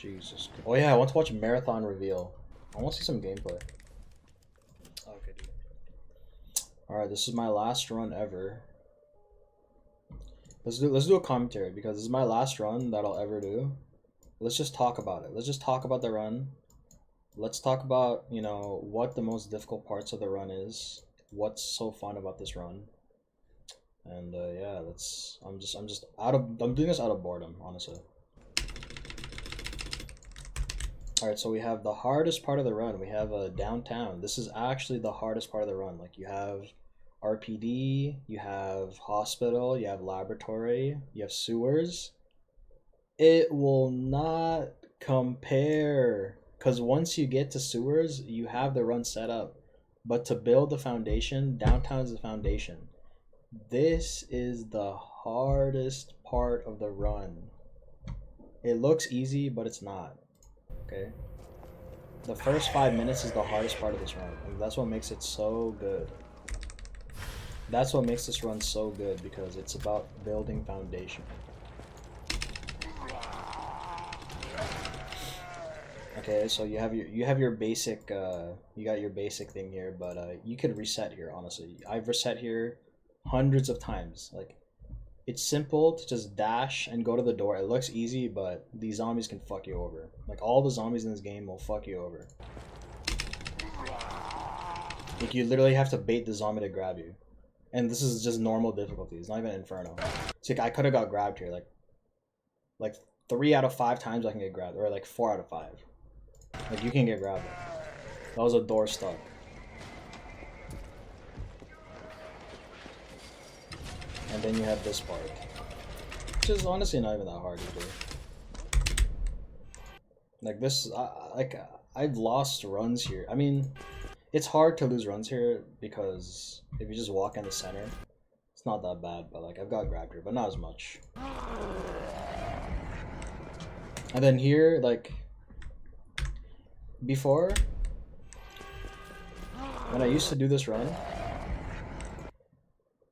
Jesus. Oh yeah, I want to watch Marathon Reveal. I want to see some gameplay. Okay, dude. Alright, this is my last run ever. Let's do a commentary because this is my last run that I'll ever do. Let's just talk about it. Let's just talk about the run. Let's talk about, you know, what the most difficult parts of the run is. What's so fun about this run. And yeah, I'm doing this out of boredom, honestly. Alright, so we have the hardest part of the run. We have downtown. This is actually the hardest part of the run. Like, you have RPD, you have hospital, you have laboratory, you have sewers. It will not compare. Because once you get to sewers, you have the run set up. But to build the foundation, downtown is the foundation. This is the hardest part of the run. It looks easy, but it's not. Okay? The first 5 minutes is the hardest part of this run, and that's what makes it so good. That's what makes this run so good, because it's about building foundation. Okay, so you have your basic you got your basic thing here, but you could reset here, honestly. I've reset here hundreds of times. Like, it's simple to just dash and go to the door. It looks easy, but these zombies can fuck you over. Like, all the zombies in this game will fuck you over. Like, you literally have to bait the zombie to grab you. And this is just normal difficulty. It's not even Inferno. So, like, I could have got grabbed here. Like 3 out of 5 times I can get grabbed. Or like 4 out of 5. Like, you can get grabbed. That was a door stuck. And then you have this part, which is honestly not even that hard either. Like, this, I've lost runs here. I mean, it's hard to lose runs here because if you just walk in the center, it's not that bad. But like, I've got grabbed here, but not as much. And then here, like, before, when I used to do this run,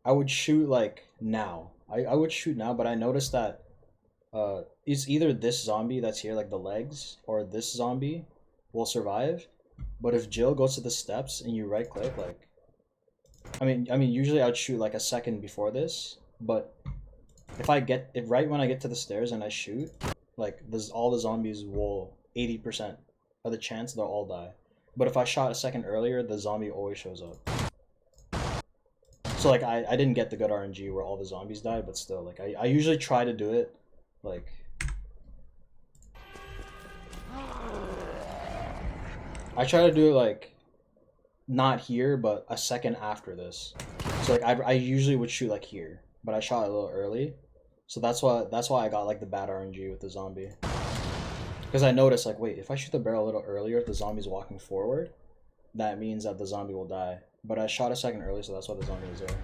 I would shoot like now. I would shoot now, but I noticed that it's either this zombie that's here, like the legs, or this zombie will survive. But if Jill goes to the steps and you right click, like, I mean, usually I'd shoot like a second before this, but if right when I get to the stairs and I shoot, like, all the zombies will 80% of the chance they'll all die. But if I shot a second earlier, the zombie always shows up. So like, I didn't get the good RNG where all the zombies died, but still, like, I usually try to do it like, I try to do it like not here, but a second after this. So like, I usually would shoot like here, but I shot a little early, so that's why I got like the bad RNG with the zombie. Because I noticed, like, wait, if I shoot the barrel a little earlier, if the zombie's walking forward, that means that the zombie will die. But I shot a second early, so that's why the zombie was there.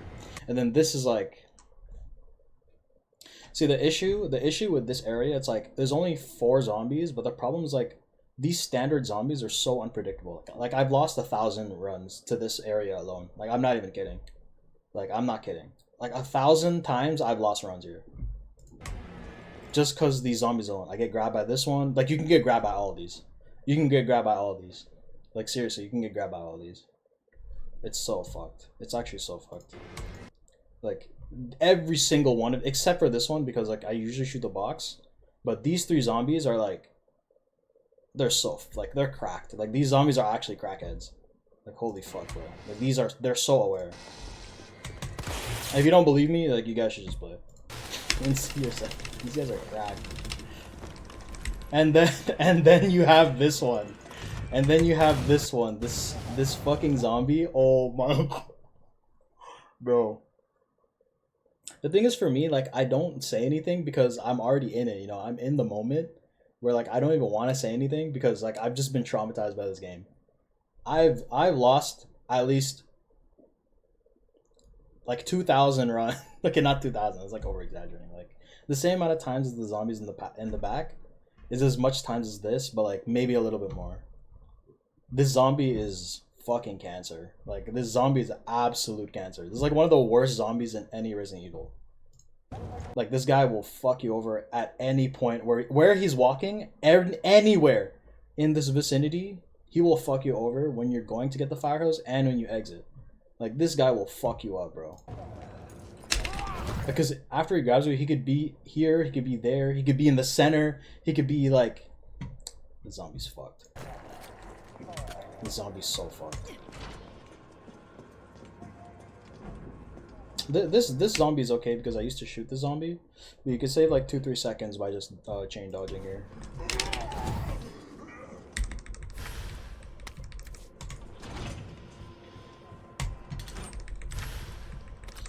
And then this is like, see, the issue with this area, it's like there's only 4 zombies, but the problem is like these standard zombies are so unpredictable. Like, I've lost 1,000 runs to this area alone. Like, I'm not even kidding. Like, I'm not kidding. Like, 1,000 times I've lost runs here. Just because these zombies alone. I get grabbed by this one. Like, you can get grabbed by all of these. You can get grabbed by all of these. Like, seriously, you can get grabbed by all of these. It's so fucked. It's actually so fucked. Like, every single one, except for this one, because like I usually shoot the box. But these 3 zombies are like, they're so, like, they're cracked. Like, these zombies are actually crackheads. Like, holy fuck, bro. Like, they're so aware. If you don't believe me, like, you guys should just play. And see yourself. These guys are cracked. And then you have this one. And then you have this one. This fucking zombie. Oh my bro. The thing is, for me, like, I don't say anything because I'm already in it, you know. I'm in the moment where, like, I don't even want to say anything because, like, I've just been traumatized by this game. I've lost at least like 2,000 run. Okay, not 2,000. It's like over exaggerating. Like, the same amount of times as the zombies in the back is as much times as this, but like maybe a little bit more. This zombie is fucking cancer. Like, this zombie is absolute cancer. This is like one of the worst zombies in any Resident Evil. Like this guy will fuck you over at any point where he's walking, anywhere in this vicinity, he will fuck you over when you're going to get the fire hose and when you exit. Like this guy will fuck you up, bro. Because after he grabs you, he could be here, he could be there, he could be in the center, he could be like, the zombie's fucked. The zombie's so fucked. This zombie is okay because I used to shoot the zombie, but you can save like 2-3 seconds by just chain dodging here.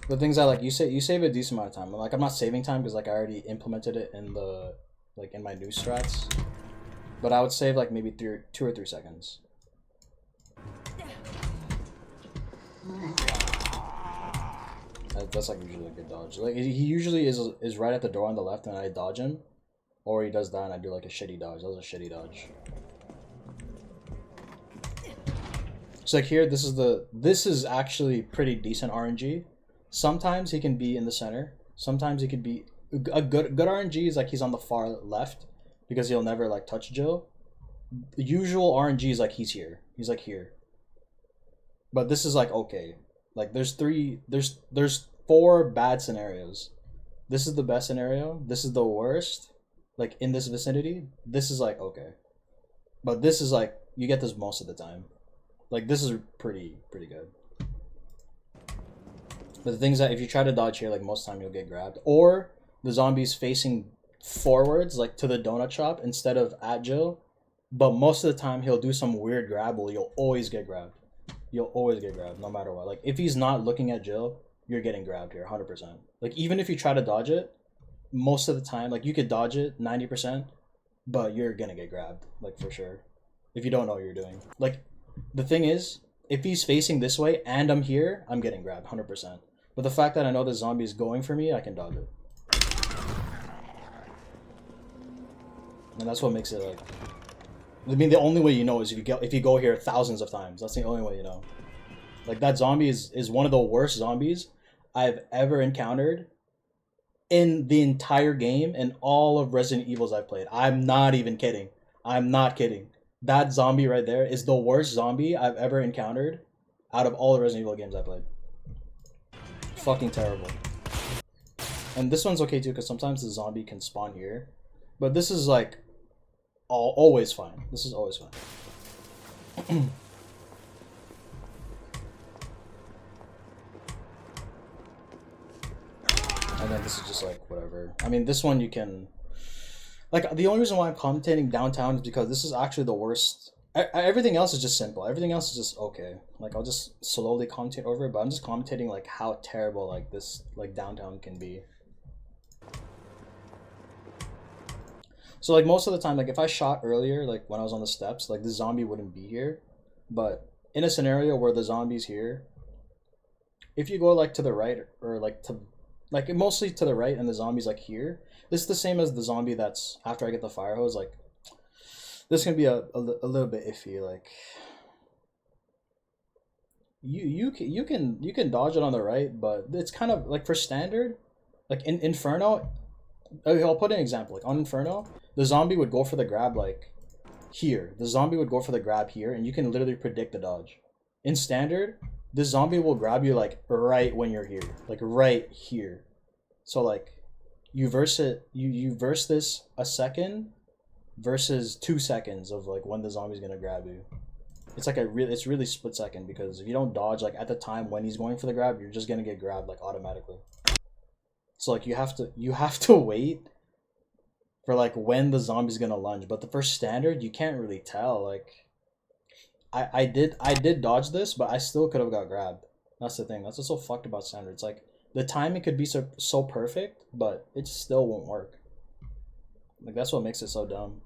The things I like, you save a decent amount of time. Like I'm not saving time because like I already implemented it in the in my new strats, but I would save like maybe 2 or 3 seconds. That's like usually a good dodge. Like he usually is right at the door on the left and I dodge him, or he does that and I do like a shitty dodge. That was a shitty dodge. So like here, this is actually pretty decent RNG. Sometimes he can be in the center. Sometimes he could be a good RNG is like he's on the far left because he'll never like touch Jill. The usual RNG is like he's here. He's like here. But this is like okay. Like there's 4 bad scenarios. This is the best scenario. This is the worst. Like in this vicinity, this is like okay. But this is like you get this most of the time. Like this is pretty good. But the thing is that if you try to dodge here, like most of the time you'll get grabbed. Or the zombie's facing forwards, like to the donut shop instead of at Jill. But most of the time he'll do some weird grab where you'll always get grabbed. You'll always get grabbed, no matter what. Like, if he's not looking at Jill, you're getting grabbed here, 100%. Like, even if you try to dodge it, most of the time, like, you could dodge it 90%, but you're gonna get grabbed, like, for sure. If you don't know what you're doing. Like, the thing is, if he's facing this way and I'm here, I'm getting grabbed, 100%. But the fact that I know the zombie is going for me, I can dodge it. And that's what makes it, like... I mean, the only way you know is if you go here thousands of times. That's the only way you know. Like, that zombie is one of the worst zombies I've ever encountered in the entire game and all of Resident Evils I've played. I'm not even kidding. I'm not kidding. That zombie right there is the worst zombie I've ever encountered out of all the Resident Evil games I played. Fucking terrible. And this one's okay too, because sometimes the zombie can spawn here. But this is like... always fine. This is always fine. And then this is just like whatever. I mean, this one you can... Like, the only reason why I'm commentating downtown is because this is actually the worst. Everything else is just simple. Everything else is just okay. Like, I'll just slowly commentate over it, but I'm just commentating like how terrible like this like downtown can be. So like most of the time, like if I shot earlier, like when I was on the steps, like the zombie wouldn't be here. But in a scenario where the zombie's here, if you go like to the right or like to, like mostly to the right and the zombie's like here, this is the same as the zombie that's after I get the fire hose. Like this can be a little bit iffy. Like you can dodge it on the right, but it's kind of like for standard, like in Inferno. I'll put an example. Like on Inferno, the zombie would go for the grab like here. The zombie would go for the grab here, and you can literally predict the dodge. In standard, the zombie will grab you like right when you're here, like right here. So like you verse it, you verse this a second versus 2 seconds of like when the zombie's gonna grab you. It's like it's really split second, because if you don't dodge like at the time when he's going for the grab, you're just gonna get grabbed like automatically. So like you have to wait for like when the zombie's gonna lunge. But the first standard, you can't really tell. Like I did dodge this, but I still could have got grabbed. That's the thing. That's what's so fucked about standard. It's like the timing could be so perfect, but it still won't work. Like that's what makes it so dumb.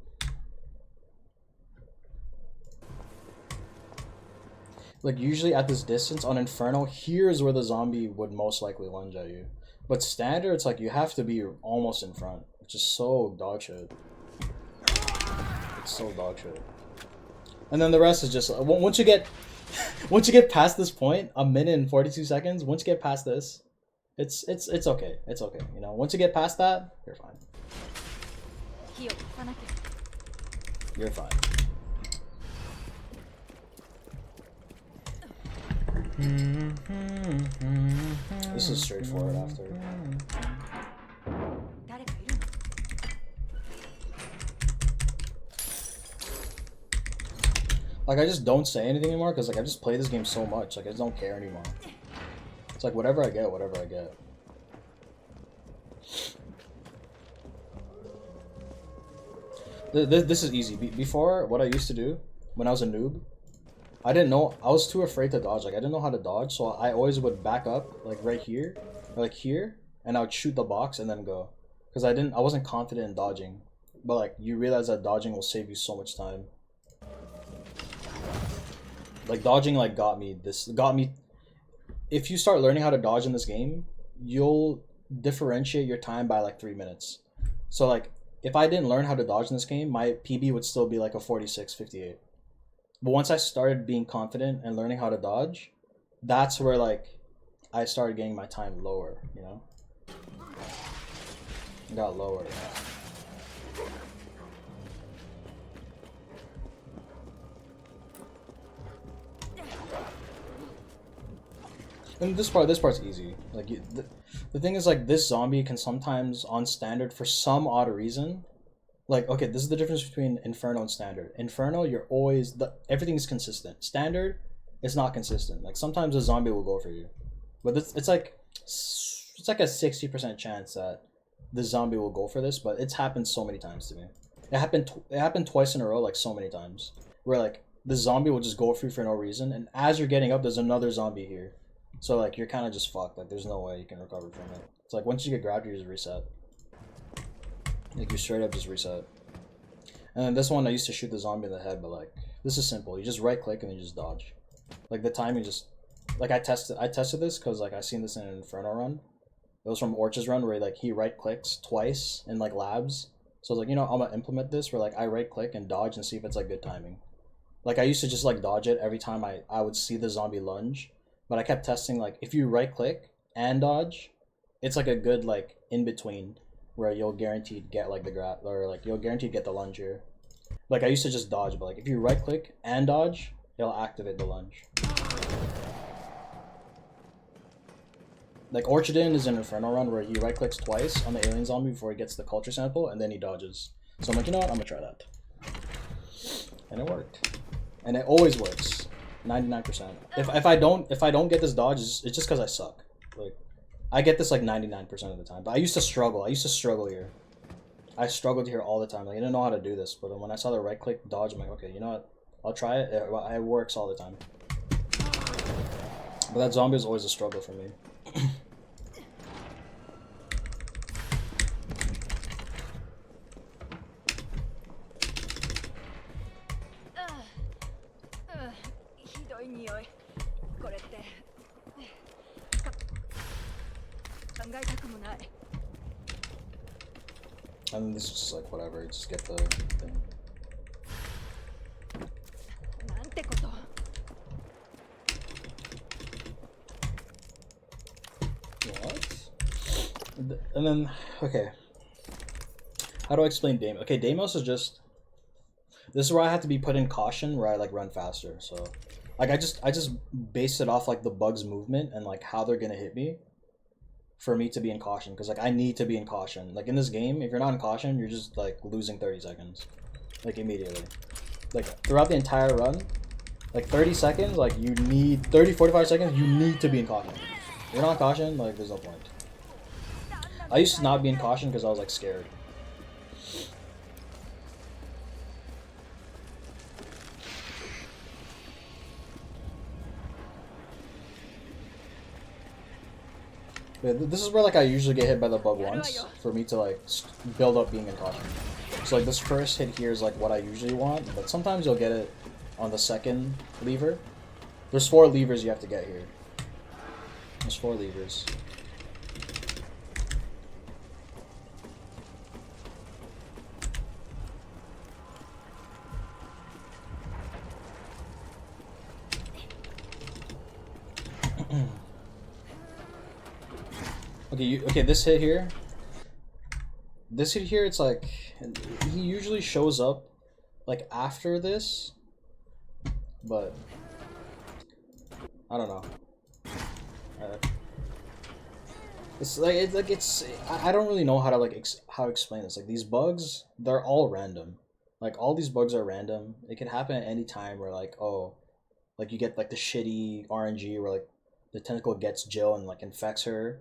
Like usually at this distance on Inferno, here's where the zombie would most likely lunge at you. But standard, it's like you have to be almost in front, which is so dog shit. It's so dog shit. And then the rest is just once you get past this point, 1 minute and 42 seconds. Once you get past this, It's okay. It's okay. You know, once you get past that, you're fine. You're fine. This is straightforward after. Like, I just don't say anything anymore because, like, I just play this game so much. Like, I just don't care anymore. It's like, whatever I get, whatever I get. This is easy. Before, what I used to do when I was a noob, I didn't know. I was too afraid to dodge. Like, I didn't know how to dodge, so I always would back up, like, right here, or, like, here, and I would shoot the box and then go. Because I wasn't confident in dodging. But, like, you realize that dodging will save you so much time. Like, dodging, like, got me. If you start learning how to dodge in this game, you'll differentiate your time by, like, 3 minutes. So, like, if I didn't learn how to dodge in this game, my PB would still be, like, a 46-58. But once I started being confident and learning how to dodge, that's where, like, I started getting my time lower, you know? It got lower. And this part's easy. Like, the thing is, like, this zombie can sometimes, on standard, for some odd reason, like, okay, this is the difference between Inferno and Standard. Inferno, you're always, everything's consistent. Standard, it's not consistent. Like, sometimes a zombie will go for you. But it's like a 60% chance that the zombie will go for this, but it's happened so many times to me. It happened twice in a row, like, so many times. Where, like, the zombie will just go for you for no reason, and as you're getting up, there's another zombie here. So, like, you're kind of just fucked. Like, there's no way you can recover from it. It's like, once you get grabbed, you just reset. Like, you straight up just reset. And then this one, I used to shoot the zombie in the head, but, like, this is simple. You just right-click and you just dodge. Like, the timing just... Like, I tested this because, like, I seen this in an Inferno run. It was from Orch's run where, like, he right-clicks twice in, like, labs. So I was like, you know, I'm gonna implement this where, like, I right-click and dodge and see if it's, like, good timing. Like, I used to just, like, dodge it every time I would see the zombie lunge. But I kept testing, like, if you right-click and dodge, it's, like, a good, like, in-between where you'll guaranteed get, like, the grab, or, like, you'll guaranteed get the lunge here. Like, I used to just dodge, but, like, if you right-click and dodge, it'll activate the lunge. Like, Orchidin is an Inferno run where he right-clicks twice on the alien zombie before he gets the culture sample, and then he dodges. So I'm like, you know what, I'm gonna try that. And it worked. And it always works. 99%. If I don't get this dodge, it's just because I suck. Like, I get this like 99% of the time. But I used to struggle. Here. I struggled here all the time. Like, I didn't know how to do this. But when I saw the right click dodge, I'm like, okay, you know what? I'll try it. It works all the time. But that zombie is always a struggle for me. And this is just like whatever, just get the thing. What? And then, okay. How do I explain Deimos? Okay, Deimos is just... This is where I have to be put in caution, where I like run faster, so... Like, I just base it off like the bug's movement and like how they're gonna hit me. For me to be in caution, because like I need to be in caution. Like in this game, if you're not in caution, you're just like losing 30 seconds, like immediately. Like throughout the entire run, like 30 seconds, like you need 30-45 seconds, you need to be in caution. If you're not in caution, like there's no point. I used to not be in caution because I was like scared. Yeah, this is where like I usually get hit by the bug once for me to like build up being in caution. So like this first hit here is like what I usually want, but sometimes you'll get it on the second lever. There's 4 levers you have to get here. There's 4 levers. Okay, this hit here. This hit here, it's like he usually shows up like after this, but I don't know. It's like I don't really know how to how to explain this. Like these bugs, they're all random. Like all these bugs are random. It can happen at any time where like, oh, like you get like the shitty RNG where like the tentacle gets Jill and like infects her,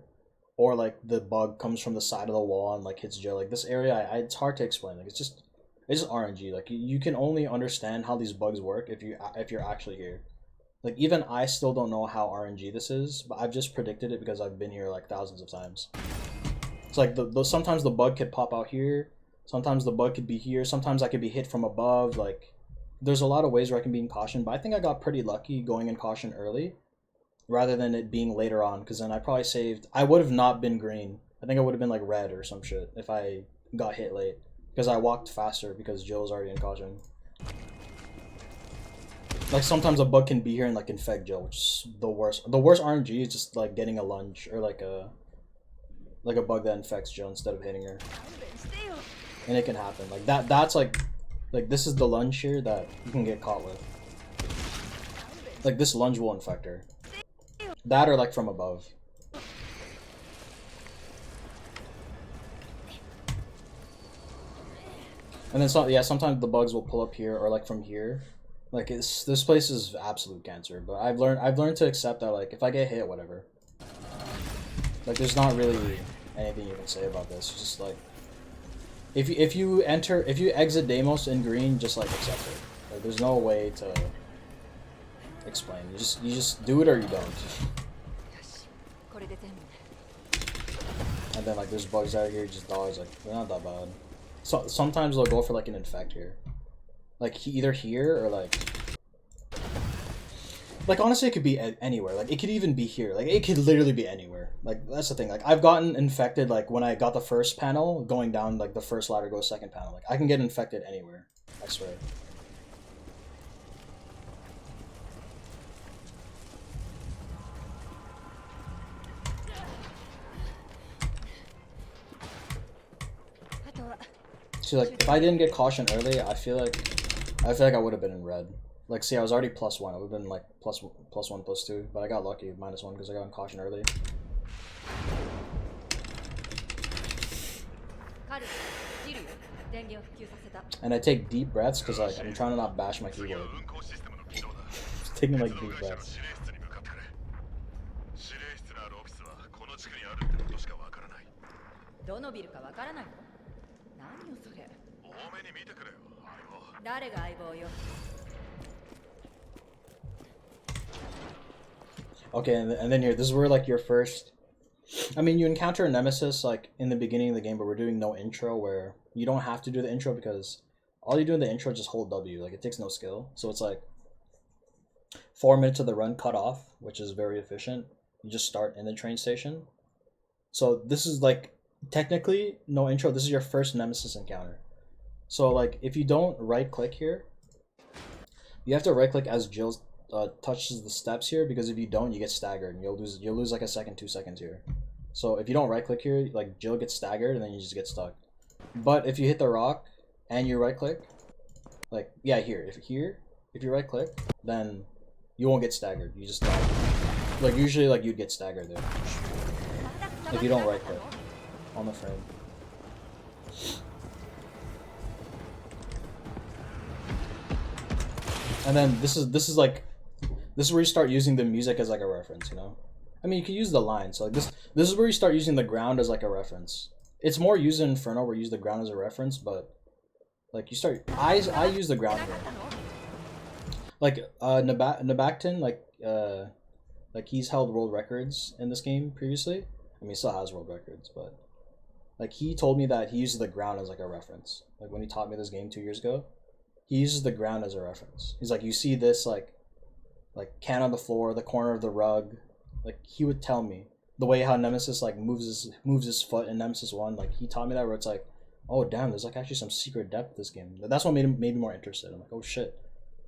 or like the bug comes from the side of the wall and like hits Jill. Like this area, it's hard to explain. Like it's just RNG. Like you can only understand how these bugs work if you're actually here. Like even I still don't know how RNG this is, but I've just predicted it because I've been here like thousands of times. It's like sometimes the bug could pop out here, sometimes the bug could be here, sometimes I could be hit from above. Like there's a lot of ways where I can be in caution, but I think I got pretty lucky going in caution early rather than it being later on, because then I probably saved. I would have not been green. I think I would have been like red or some shit if I got hit late because I walked faster because Jill was already in caution. Like sometimes a bug can be here and like infect Jill, which is the worst. The worst RNG is just like getting a lunge or like a bug that infects Jill instead of hitting her. And it can happen. Like that's like this is the lunge here that you can get caught with. Like this lunge will infect her. That or like from above. And then sometimes the bugs will pull up here or like from here. Like this place is absolute cancer, but I've learned to accept that like if I get hit, whatever. Like there's not really anything you can say about this. It's just like if you exit Deimos in green, just like accept it. Like there's no way to explain. You just do it or you don't. And then like there's bugs out here, just dodge. Like they're not that bad. So sometimes they'll go for like an infect here. Like either here or like honestly it could be anywhere. Like it could even be here. Like it could literally be anywhere. Like that's the thing. Like I've gotten infected like when I got the first panel going down like the first ladder goes second panel. Like I can get infected anywhere. I swear. See, like if I didn't get caution early, I feel like I would have been in red. Like, see, I was already +1. I would have been like +1, +2, but I got lucky with -1 because I got in caution early. And I take deep breaths because like I'm trying to not bash my keyboard. Just taking like deep breaths. Okay, and then here, this is where like your first. I mean, you encounter a nemesis like in the beginning of the game, but we're doing no intro where you don't have to do the intro because all you do in the intro is just hold W. Like it takes no skill, so it's like 4 minutes of the run cut off, which is very efficient. You just start in the train station. So this is like technically no intro. This is your first nemesis encounter. So like if you don't right click here, you have to right click as Jill touches the steps here, because if you don't, you get staggered and you'll lose like a second, 2 seconds here. So if you don't right click here, like Jill gets staggered and then you just get stuck. But if you hit the rock and you right click, like yeah, if you right click, then you won't get staggered. You just die. Like usually like you'd get staggered there if you don't right click on the frame. And then this is where you start using the music as like a reference, you know? I mean, you can use the line. So like this is where you start using the ground as like a reference. It's more used in Inferno where you use the ground as a reference, but like you start I use the ground here. Like Nabakton, like he's held world records in this game previously. I mean, he still has world records, but like he told me that he uses the ground as like a reference. Like when he taught me this game 2 years ago, he uses the ground as a reference. He's like, you see this like can on the floor, the corner of the rug. Like he would tell me the way how Nemesis like moves his foot in Nemesis 1. Like he taught me that, where it's like, oh damn, there's like actually some secret depth to this game. That's what made me more interested. I'm like, oh shit.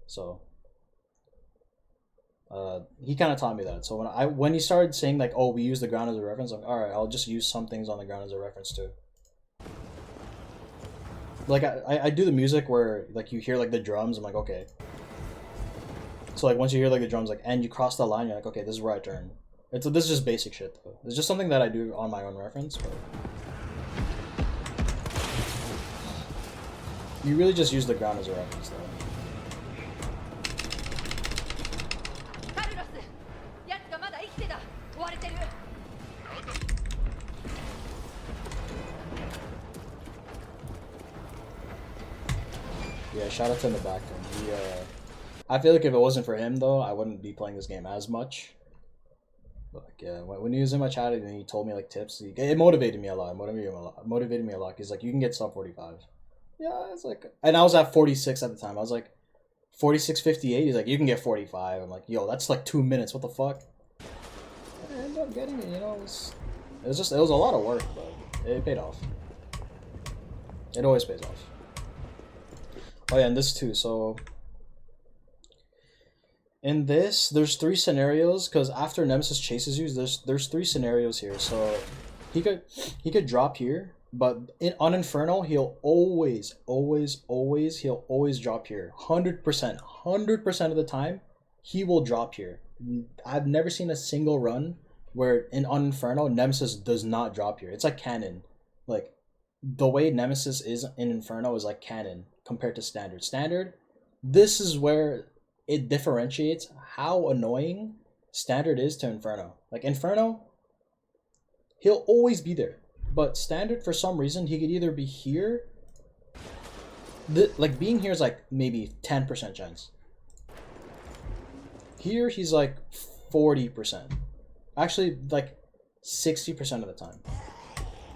So He kind of taught me that. So when he started saying like, "Oh, we use the ground as a reference," I'm like, all right, I'll just use some things on the ground as a reference too. Like I do the music where like you hear like the drums. I'm like, okay. So like once you hear like the drums, like and you cross the line, you're like, okay, this is where I turn. This is just basic shit though. It's just something that I do on my own reference. But you really just use the ground as a reference though. Yeah, shout out to him in the back end. I feel like if it wasn't for him though, I wouldn't be playing this game as much. But like, yeah, when he was in my chat and he told me like tips, it motivated me a lot. Motivated me a lot. He's like, you can get sub 45. Yeah, it's like, and I was at 46 at the time. I was like 46.58. He's like, you can get 45. I'm like, yo, that's like 2 minutes. What the fuck? I ended up getting it. You know, it was a lot of work, but it paid off. It always pays off. Oh yeah, and this too. So in this, there's 3 scenarios because after Nemesis chases you, there's 3 scenarios here. So he could drop here, but on Inferno, he'll always drop here. 100% of the time, he will drop here. I've never seen a single run where on Inferno, Nemesis does not drop here. It's like canon. Like the way Nemesis is in Inferno is like canon compared to Standard. Standard, this is where it differentiates how annoying Standard is to Inferno. Like Inferno, he'll always be there. But Standard, for some reason, he could either be here. Like being here is like maybe 10% chance. Here he's like 40%. Actually, like 60% of the time.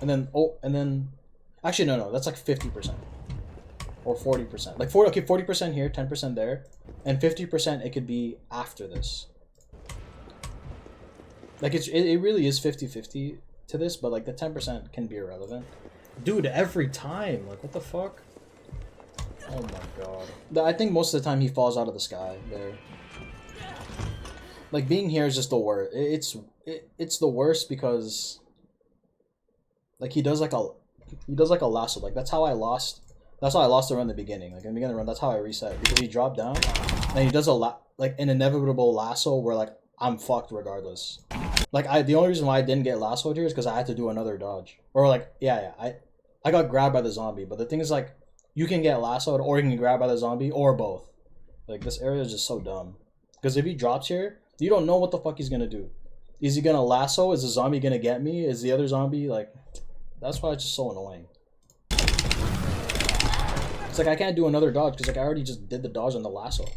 And then actually no, that's like 50%. Or 40%. Like 40% here, 10% there, and 50% it could be after this. Like it really is 50-50 to this, but like the 10% can be irrelevant. Dude, every time. Like what the fuck? Oh my god. I think most of the time he falls out of the sky there. Like being here is just the worst. It's the worst because like he does like a lasso. Like that's how I lost the run in the beginning. Like in the beginning of the run, that's how I reset. Because he dropped down and he does like an inevitable lasso where like I'm fucked regardless. Like the only reason why I didn't get lassoed here is because I had to do another dodge. Or like I got grabbed by the zombie. But the thing is like you can get lassoed or you can get grabbed by the zombie or both. Like this area is just so dumb. Because if he drops here, you don't know what the fuck he's gonna do. Is he gonna lasso? Is the zombie gonna get me? Is the other zombie like? That's why it's just so annoying. It's like I can't do another dodge because like I already just did the dodge on the lasso. So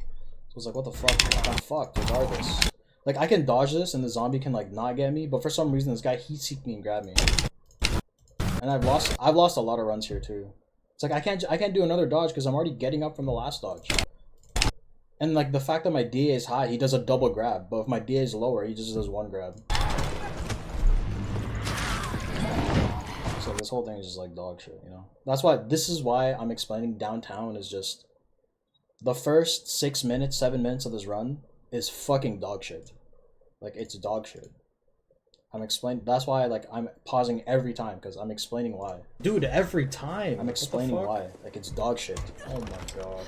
it's like what the fuck? Like, I'm fucked regardless. Like I can dodge this and the zombie can like not get me, but for some reason this guy heat seeked me and grabbed me. And I've lost a lot of runs here too. It's like I can't do another dodge because I'm already getting up from the last dodge. And like the fact that my DA is high, he does a double grab. But if my DA is lower, he just does one grab. So this whole thing is just like dog shit, you know? That's why, this is why I'm explaining downtown is just... The first 6 minutes, 7 minutes of this run is fucking dog shit. Like, it's dog shit. That's why like I'm pausing every time, because I'm explaining why. Dude, every time! I'm explaining why. Like, it's dog shit. Oh my god.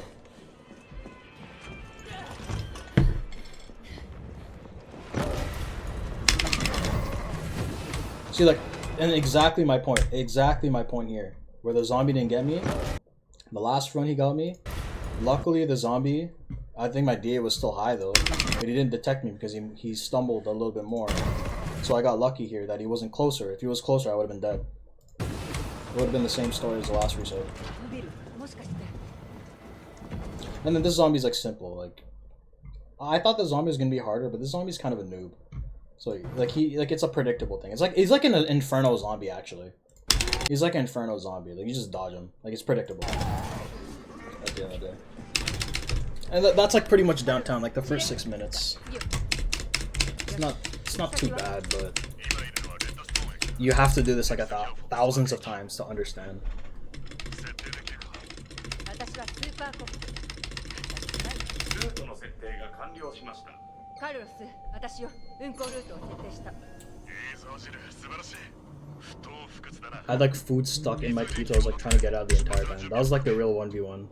See, like, and exactly my point here, where the zombie didn't get me. The last run he got me. Luckily, the zombie, I think my DA was still high though, but he didn't detect me because he stumbled a little bit more. So I got lucky here that he wasn't closer. If he was closer, I would have been dead. It would have been the same story as the last reset. And then this zombie's like simple. Like, I thought the zombie was gonna be harder, but this zombie's kind of a noob. So like it's a predictable thing. It's like he's like an Inferno zombie actually. He's like an Inferno zombie. Like you just dodge him. Like it's predictable. At the end of the day. And that's like pretty much downtown. Like the first 6 minutes. It's not too bad, but you have to do this like thousands of times to understand. I had like food stuck in my teeth. I was like trying to get out the entire time. That was like the real 1v1.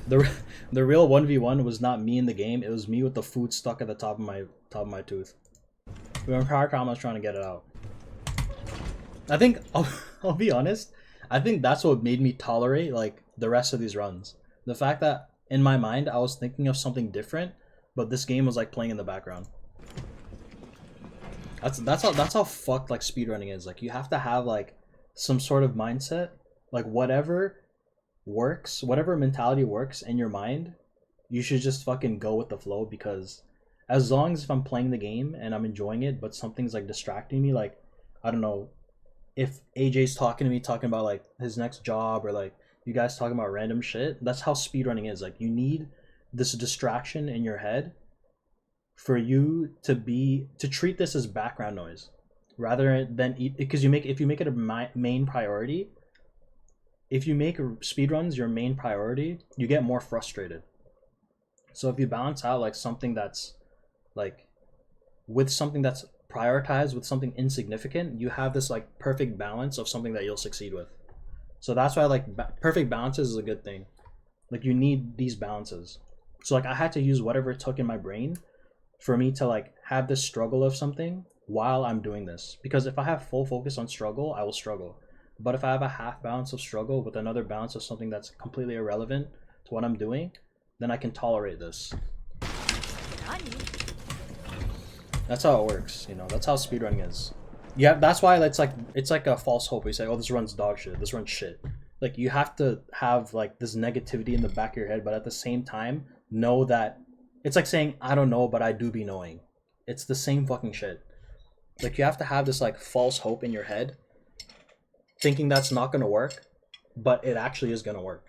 The real 1v1 was not me in the game. It was me with the food stuck at the top of my tooth. The entire time I was trying to get it out. I think I'll be honest. I think that's what made me tolerate like the rest of these runs. The fact that in my mind I was thinking of something different, but this game was like playing in the background. That's how fucked like speedrunning is. Like you have to have like some sort of mindset, like whatever works, whatever mentality works in your mind, you should just fucking go with the flow, because as long as if I'm playing the game and I'm enjoying it, but something's like distracting me, like I don't know, if AJ's talking to me talking about like his next job, or like you guys talking about random shit, that's how speedrunning is. Like you need this distraction in your head for you to treat this as background noise rather than because if you make it a main priority, if you make speedruns your main priority, you get more frustrated. So if you balance out like something that's like with something that's prioritized with something insignificant, you have this like perfect balance of something that you'll succeed with. So that's why like perfect balances is a good thing. Like you need these balances. So like I had to use whatever it took in my brain for me to like have this struggle of something while I'm doing this, because if I have full focus on struggle, I will struggle. But if I have a half balance of struggle with another balance of something that's completely irrelevant to what I'm doing, then I can tolerate this. That's how it works, you know. That's how speedrunning is. Yeah, that's why it's like a false hope. We say, oh, this run's dog shit, this run's shit. Like you have to have like this negativity in the back of your head, but at the same time know that it's like saying I don't know, but I do be knowing. It's the same fucking shit. Like you have to have this like false hope in your head, thinking that's not gonna work, but it actually is gonna work.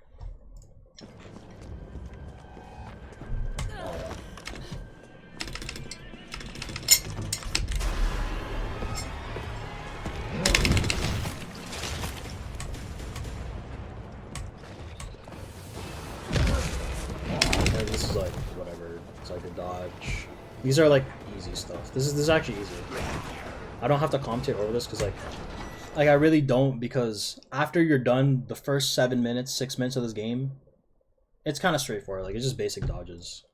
This is like whatever. It's like a dodge. These are like easy stuff. This is actually easy. I don't have to commentate over this because like I really don't, because after you're done the first 7 minutes, 6 minutes of this game, it's kind of straightforward. Like it's just basic dodges.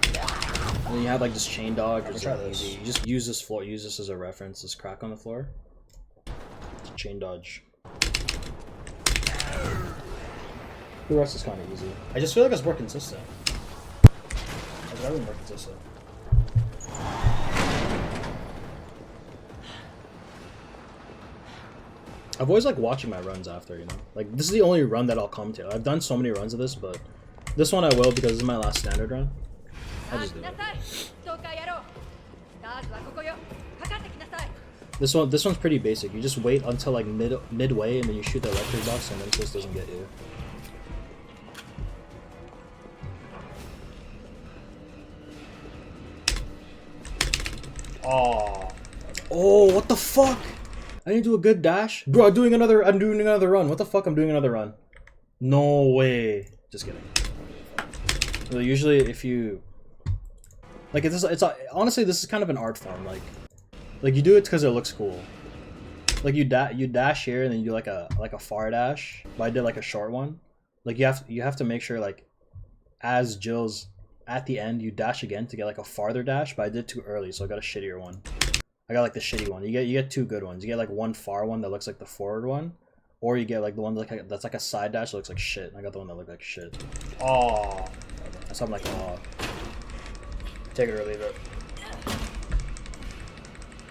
And then you have like this chain dodge, which is like easy. You just use this floor, use this as a reference. This crack on the floor. Chain dodge. The rest is kind of easy. I just feel like it's more consistent. It's really more consistent. I've always liked watching my runs after, you know? Like, this is the only run that I'll commentate. I've done so many runs of this, but this one I will because this is my last standard run. I'll just do it. This one's pretty basic. You just wait until like midway and then you shoot the electric box and then this doesn't get you. Oh, what the fuck? I didn't do a good dash? Bro, I'm doing another run. What the fuck? I'm doing another run. No way. Just kidding. Well, usually if you like honestly this is kind of an art form. Like you do it because it looks cool. Like you dash here and then you do like a far dash. But I did like a short one. Like you have to make sure like as Jill's at the end you dash again to get like a farther dash, but I did too early, so I got a shittier one. I got like the shitty one. You get two good ones. You get like one far one that looks like the forward one, or you get like the one that's like a side dash that looks like shit. I got the one that looked like shit. Oh, so I'm like, oh, take it or leave it.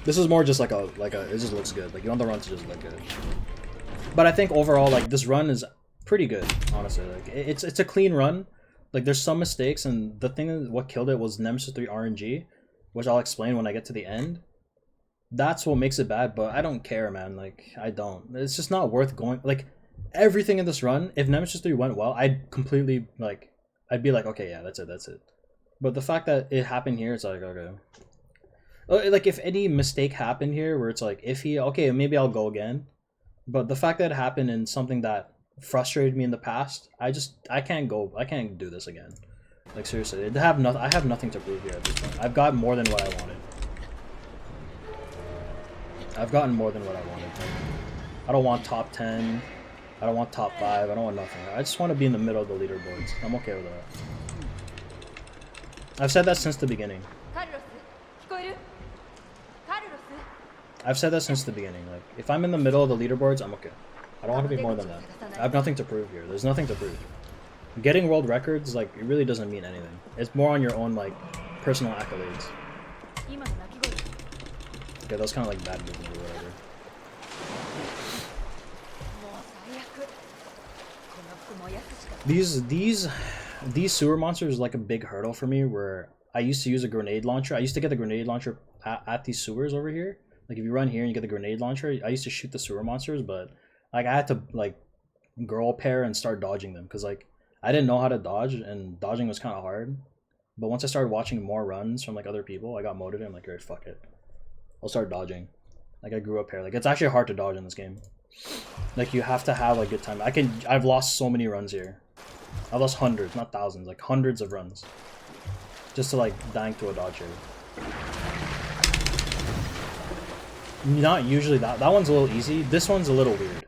This is more just like a it just looks good. Like you want the run to just look good. But I think overall like this run is pretty good, honestly. Like it's a clean run. Like there's some mistakes, and the thing is what killed it was Nemesis 3 RNG, which I'll explain when I get to the end. That's what makes it bad, but I don't care, man. Like I don't. It's just not worth going. Like everything in this run, if Nemesis 3 went well, I'd completely like I'd be like, okay, yeah, that's it. But the fact that it happened here, it's like, okay. Like if any mistake happened here where it's like iffy, okay, maybe I'll go again. But the fact that it happened in something that frustrated me in the past, I can't do this again. Like seriously, I have nothing to prove here at this point. I've got more than what I wanted. I've gotten more than what I wanted. I don't want top 10. I don't want top 5. I don't want nothing. I just want to be in the middle of the leaderboards. I'm okay with that. I've said that since the beginning. I've said that since the beginning. Like, if I'm in the middle of the leaderboards, I'm okay. I don't want to be more than that. I have nothing to prove here. There's nothing to prove. Getting world records, like, it really doesn't mean anything. It's more on your own, like, personal accolades. Okay, that's kind of like bad movement or whatever. These sewer monsters are like a big hurdle for me, where I used to use a grenade launcher. I used to get the grenade launcher at these sewers over here. Like, if you run here and you get the grenade launcher, I used to shoot the sewer monsters, but like I had to like girl pair and start dodging them because like I didn't know how to dodge, and dodging was kind of hard. But once I started watching more runs from like other people, I got motivated. I'm like, alright, fuck it, I'll start dodging. Like, I grew up here. Like, it's actually hard to dodge in this game. Like, you have to have a good time. I've lost so many runs here. I've lost hundreds, not thousands, like hundreds of runs, just to like dying to a dodge here. Not usually that one's a little easy. This one's a little weird.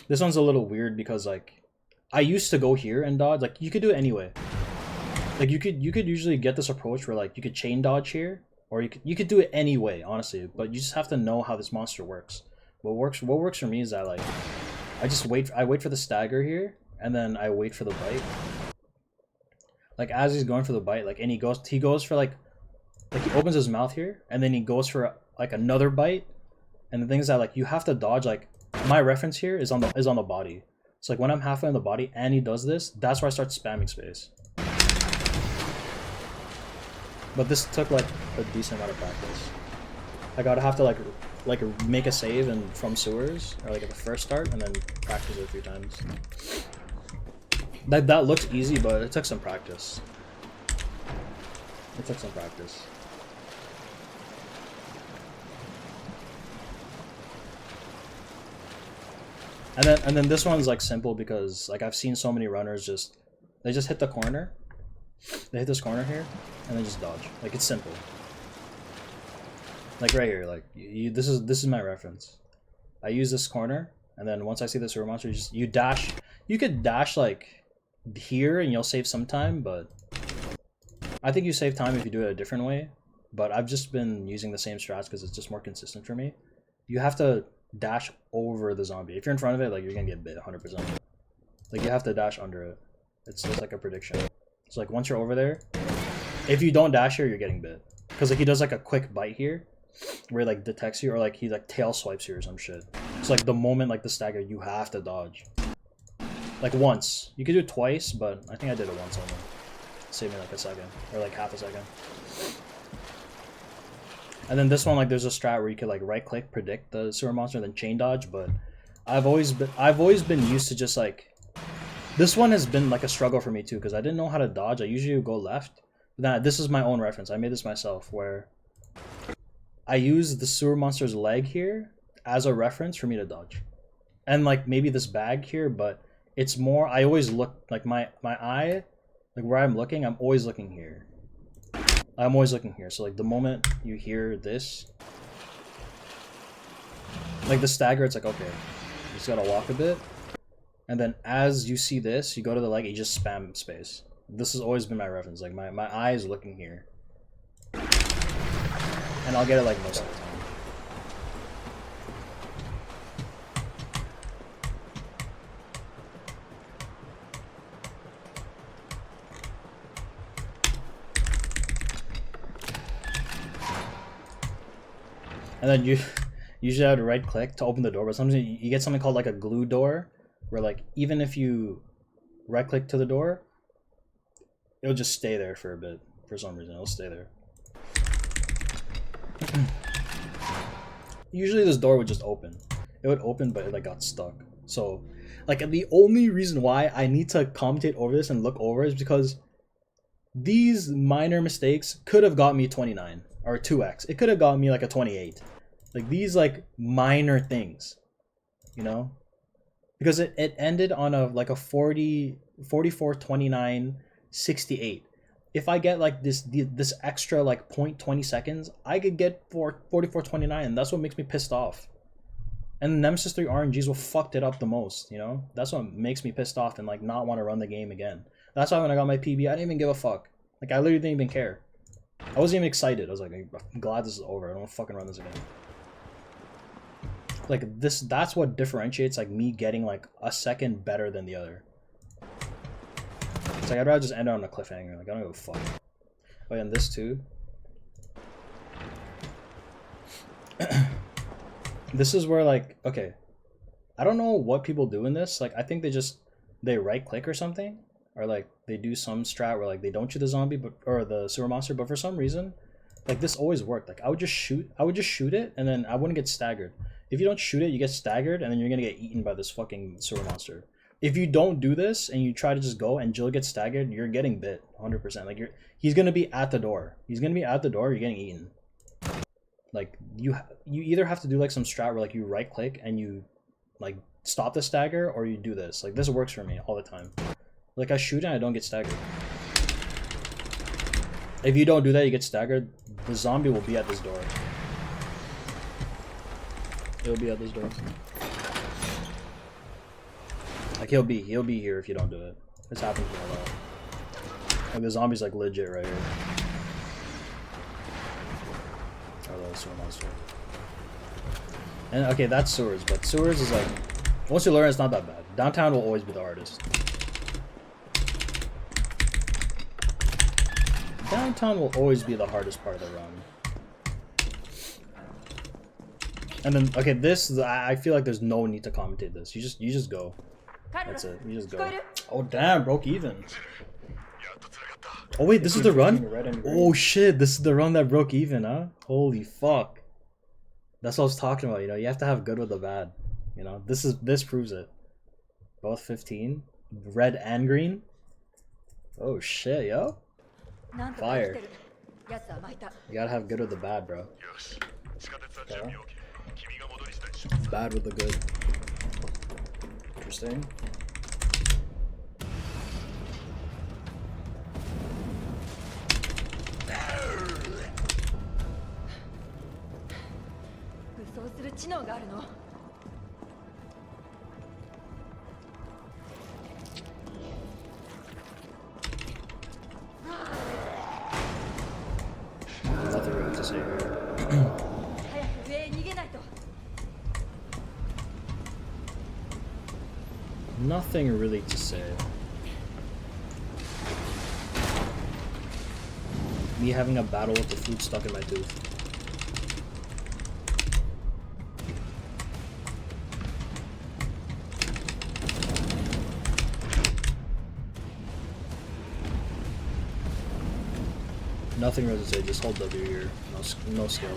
This one's a little weird because like I used to go here and dodge. Like, you could do it anyway. Like, you could usually get this approach where like you could chain dodge here, or you could do it anyway, honestly. But you just have to know how this monster works. What works for me is that like I wait for the stagger here, and then I wait for the bite. Like, as he's going for the bite, like, and he goes for like he opens his mouth here, and then he goes for like another bite. And the thing is that like you have to dodge. Like, my reference here is on the body. So like when I'm halfway on the body and he does this, that's where I start spamming space. But this took like a decent amount of practice. I gotta have to like make a save and from sewers, or like at the first start, and then practice it a few times. That looks easy, but it took some practice. It took some practice. And then this one's like simple because like I've seen so many runners they just hit the corner. They hit this corner here and then just dodge. Like, it's simple. Like right here, like this is my reference. I use this corner, and then once I see the sewer monster, you dash. You could dash like here and you'll save some time, but I think you save time if you do it a different way. But I've just been using the same strats because it's just more consistent for me. You have to dash over the zombie. If you're in front of it, like, you're gonna get bit 100%. Like, you have to dash under it. It's like a prediction. So like once you're over there, if you don't dash here, you're getting bit. Because like he does like a quick bite here, where he like detects you, or like he like tail swipes you or some shit. So like the moment like the stagger, you have to dodge. Like once. You could do it twice, but I think I did it once only. Save me like a second, or like half a second. And then this one, like, there's a strat where you could like right click, predict the sewer monster, and then chain dodge. But I've always been used to just like, this one has been like a struggle for me too, because I didn't know how to dodge. I usually would go left. But this is my own reference. I made this myself, where I use the sewer monster's leg here as a reference for me to dodge, and like maybe this bag here. But it's more, I always look like my eye, like where I'm looking, I'm always looking here. I'm always looking here. So like the moment you hear this, like the stagger, it's like, okay, you just gotta walk a bit. And then as you see this, you go to the leg, you just spam space. This has always been my reference. Like my eye is looking here. And I'll get it like most of the time. And then you usually have to right click to open the door, but sometimes you get something called like a glue door, where like even if you right click to the door, it'll just stay there for a bit. For some reason, it'll stay there. Usually this door would just open. It would open, but it like got stuck. So like the only reason why I need to commentate over this and look over is because these minor mistakes could have got me 29 or 2x. It could have got me like a 28. Like these like minor things, you know? Because it ended on a like a 44, 29, 68. if I get like this extra like 0.20 seconds, I could get 44.29. That's what makes me pissed off. And the Nemesis 3 RNGs will fucked it up the most, you know? That's what makes me pissed off and like not want to run the game again. That's why when I got my PB, I didn't even give a fuck. Like I literally didn't even care. I wasn't even excited. I was like, I'm glad this is over. I don't want to fucking run this again. Like this, that's what differentiates like me getting like a second better than the other. It's like I'd rather just end it on a cliffhanger. Like I don't give a fuck. Oh yeah, and this too. This is where like, okay, I don't know what people do in this. Like I think they right click or something, or like they do some strat where like they don't shoot the zombie or the sewer monster, but for some reason, like this always worked. Like I would just shoot it and then I wouldn't get staggered. If you don't shoot it, you get staggered and then you're gonna get eaten by this fucking sewer monster. If you don't do this and you try to just go and Jill gets staggered, you're getting bit 100%. Like he's gonna be at the door. He's gonna be at the door. You're getting eaten. Like you either have to do like some strat where like you right click and you like stop the stagger, or you do this. Like this works for me all the time. Like I shoot and I don't get staggered. If you don't do that, you get staggered. The zombie will be at this door. He'll be at this door. Like he'll be here if you don't do it. This happens to me a lot. Like the zombie's like legit right here. Oh, that was sewer monster. And okay, that's sewers, but sewers is like, once you learn, it's not that bad. Downtown will always be the hardest. Downtown will always be the hardest part of the run. And then, okay, this, I feel like there's no need to commentate this. You just go. That's it. You just go. Oh, damn, broke even. Oh, wait, this is the run? Oh, shit, this is the run that broke even, huh? Holy fuck. That's what I was talking about, you know? You have to have good with the bad. You know? This proves it. Both 15. Red and green. Oh, shit, yo. Fire. You gotta have good with the bad, bro. Okay. Bad with the good. Interesting. Nothing really to say here. Nothing really to say. Me having a battle with the food stuck in my tooth. Nothing really to say, just hold W here. No skill.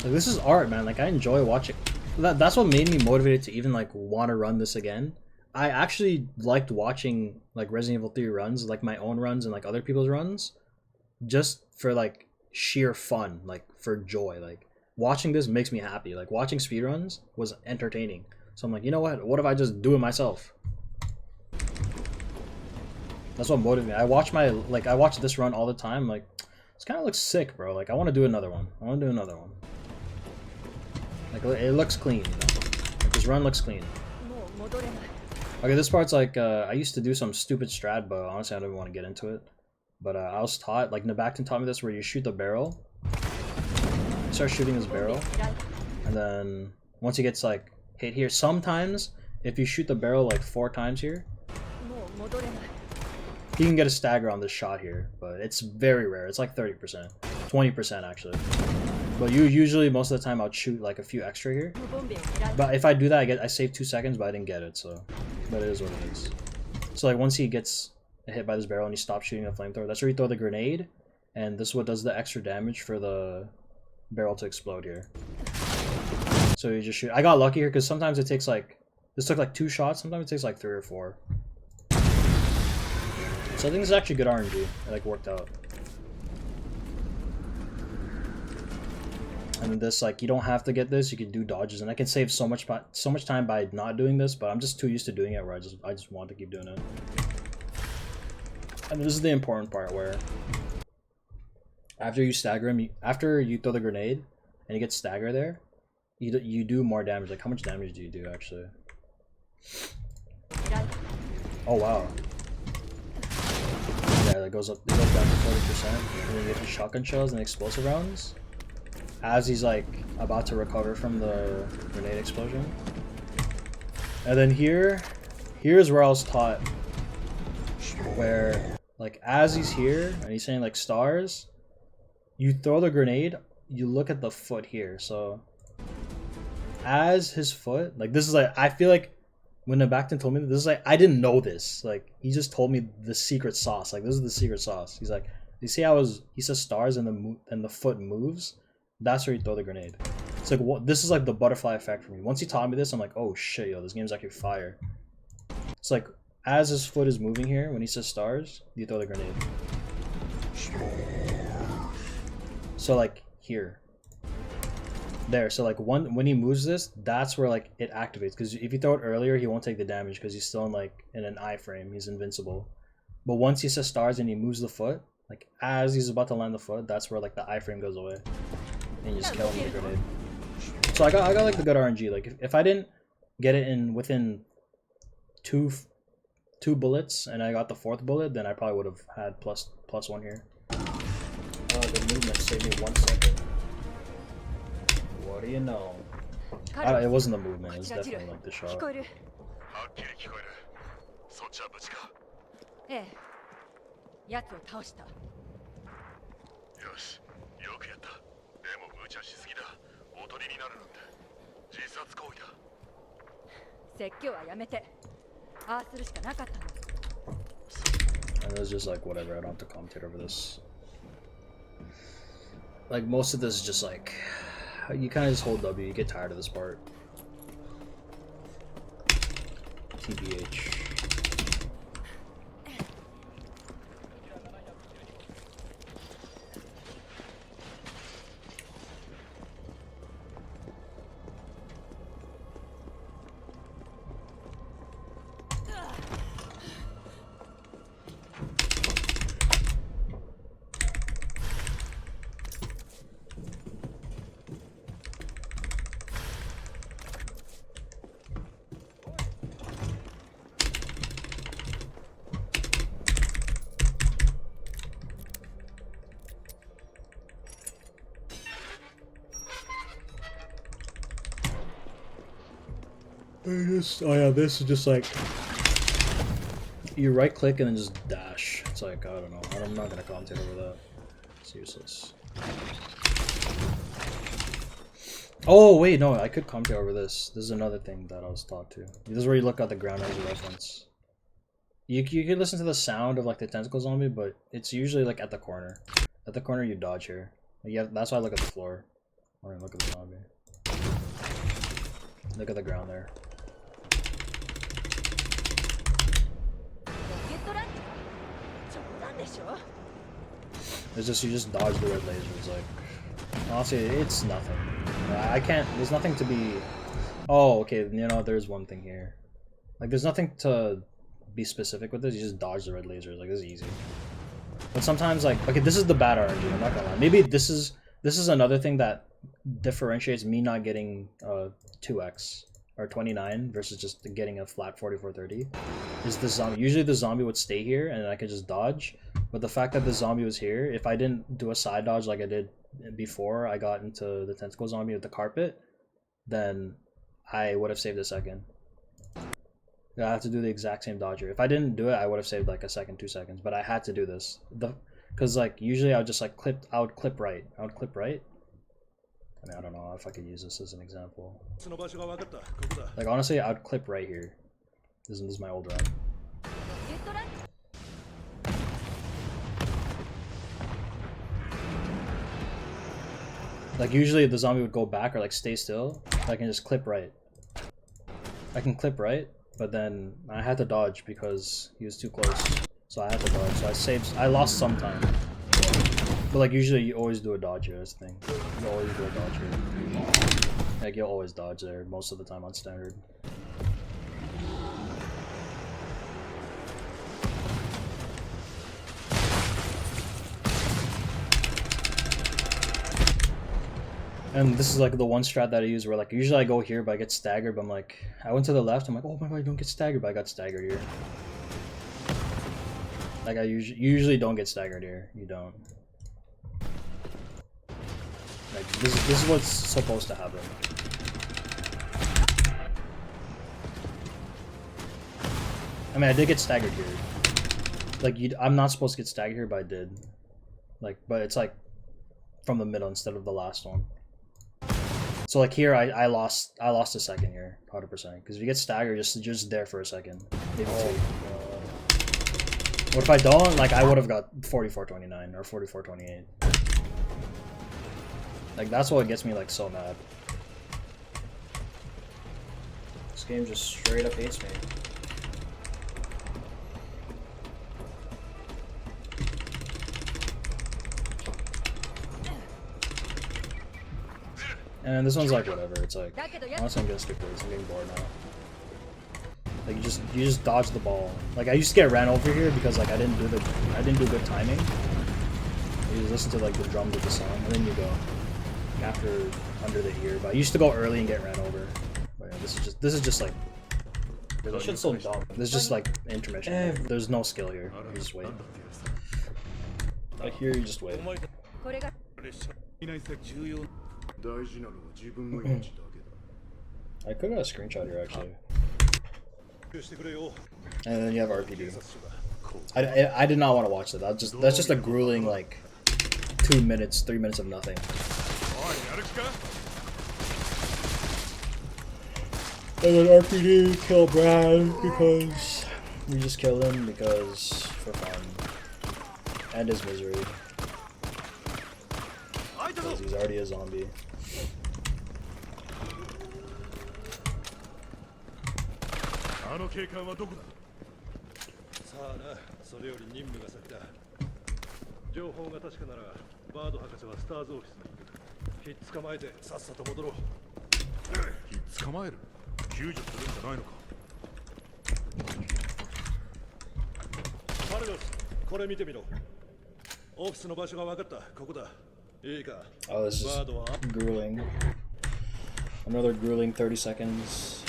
Like, this is art, man. Like I enjoy watching. That's what made me motivated to even like want to run this again. I actually liked watching like Resident Evil 3 runs, like my own runs and like other people's runs, just for like sheer fun, like for joy. Like watching this makes me happy. Like watching speedruns was entertaining. So I'm like, you know what if I just do it myself? That's what motivated me. I watch this run all the time. Like, this kind of looks sick, bro. Like I want to do another one. Like, it looks clean, you know? Like, this run looks clean. Okay, this part's like, I used to do some stupid strat, but honestly I don't even want to get into it. But I was taught, like Nabacton taught me this, where you shoot the barrel. You start shooting this barrel. And then, once it gets like, hit here, sometimes, if you shoot the barrel like 4 times here, you can get a stagger on this shot here. But it's very rare, it's like 30%. 20% actually. But usually, most of the time, I'll shoot like a few extra here. But if I do that, I save 2 seconds, but I didn't get it, so. But it is what it is. So like once he gets hit by this barrel and he stops shooting the flamethrower, that's where you throw the grenade, and this is what does the extra damage for the barrel to explode here. So you just shoot. I got lucky here because sometimes it takes like, this took like 2 shots, sometimes it takes like 3 or 4. So I think this is actually good RNG. It like worked out. And this, like, you don't have to get this, you can do dodges, and I can save so much time by not doing this, but I'm just too used to doing it where I just want to keep doing it. And this is the important part where after you stagger him, after you throw the grenade and you get stagger there, you do more damage. Like, how much damage do you do actually? Oh wow. Yeah, that goes up. It goes down to 40%. And then you get the shotgun shells and explosive rounds as he's like about to recover from the grenade explosion. And then here's where I was taught, where like as he's here and he's saying like stars, you throw the grenade, you look at the foot here. So as his foot, like this is like, I feel like when Nabakton told me this is like, I didn't know this. Like he just told me the secret sauce. Like this is the secret sauce. He's like, you see how he says stars and the foot moves? That's where you throw the grenade. It's like, what? This is like the butterfly effect for me. Once he taught me this, I'm like, oh shit, yo, this game's actually fire. It's like, as his foot is moving here, when he says stars, you throw the grenade. So like, here. There, so like when he moves this, that's where like it activates. Because if you throw it earlier, he won't take the damage because he's still in an iframe. He's invincible. But once he says stars and he moves the foot, like as he's about to land the foot, that's where like the iframe goes away. And you just kill him with a grenade. So I got like the good RNG. Like if I didn't get it in within two bullets and I got the 4th bullet, then I probably would have had plus 1 here. The movement saved me 1 second. What do you know? It wasn't the movement, it was definitely like the shot. And it was just like, whatever, I don't have to commentate over this. Like, most of this is just like, you kind of just hold W, you get tired of this part. TBH. Oh yeah, this is just like, you right click and then just dash. It's like, I don't know, I'm not gonna commentate over that. It's useless. Oh wait, no, I could commentate over this. This is another thing that I was taught to. This is where you look at the ground as a reference. You can listen to the sound of like the tentacle zombie, but it's usually like at the corner. At the corner you dodge here. Yeah, that's why I look at the floor. I don't look at the zombie. Look at the ground there. It's just, you just dodge the red lasers. Like, honestly, it's nothing. I can't, there's nothing to be, oh, okay, you know, there's one thing here. Like, there's nothing to be specific with this, you just dodge the red lasers, like, this is easy. But sometimes, like, okay, this is the bad RNG, I'm not gonna lie. Maybe this is another thing that differentiates me not getting 2x or 29 versus just getting a flat 4430 is the zombie. Usually the zombie would stay here and I could just dodge, but the fact that the zombie was here, if I didn't do a side dodge like I did before I got into the tentacle zombie with the carpet, then I would have saved a second. I have to do the exact same dodger. If I didn't do it, I would have saved like a second, 2 seconds, but I had to do this. Because like usually I would just like clip right. I would clip right. I mean, I don't know if I could use this as an example. Like honestly, I would clip right here. This is my old run. Like usually the zombie would go back or like stay still. I can just clip right. I can clip right, but then I had to dodge because he was too close. So I had to dodge. So I lost some time. But like usually you always do a dodge here, this thing. You always do a dodge here. Like you'll always dodge there most of the time on standard. And this is like the one strat that I use where like usually I go here but I get staggered, but I'm like, I went to the left, I'm like, oh my god, I don't get staggered, but I got staggered here. Like I usually don't get staggered here. You don't. Like this is what's supposed to happen. I mean, I did get staggered here. Like I'm not supposed to get staggered here, but I did. Like, but it's like from the middle instead of the last one. So like here, I lost a second here, 100%. Because if you get staggered, just there for a second, maybe two. What if I don't? Like I would have got 44-29 or 44-28. Like that's what gets me like so mad. This game just straight up hates me. And this one's like whatever. It's like honestly I'm gonna skip this. I'm getting bored now. Like you just dodge the ball. Like I used to get ran over here because like I didn't do good timing. You just listen to like the drums of the song and then you go after under the ear. But I used to go early and get ran over. But yeah, this is just like this shit's so dumb. This is just like intermission. There's no skill here. You just wait. Like here you just wait. I could have got a screenshot here actually. And then you have RPD. I did not want to watch that. That's just a grueling like 2 minutes, 3 minutes of nothing. And then RPD kill Brad because we just kill him because for fun. And his misery. Because he's already a zombie. Oh, this is grueling. Another grueling 30 seconds.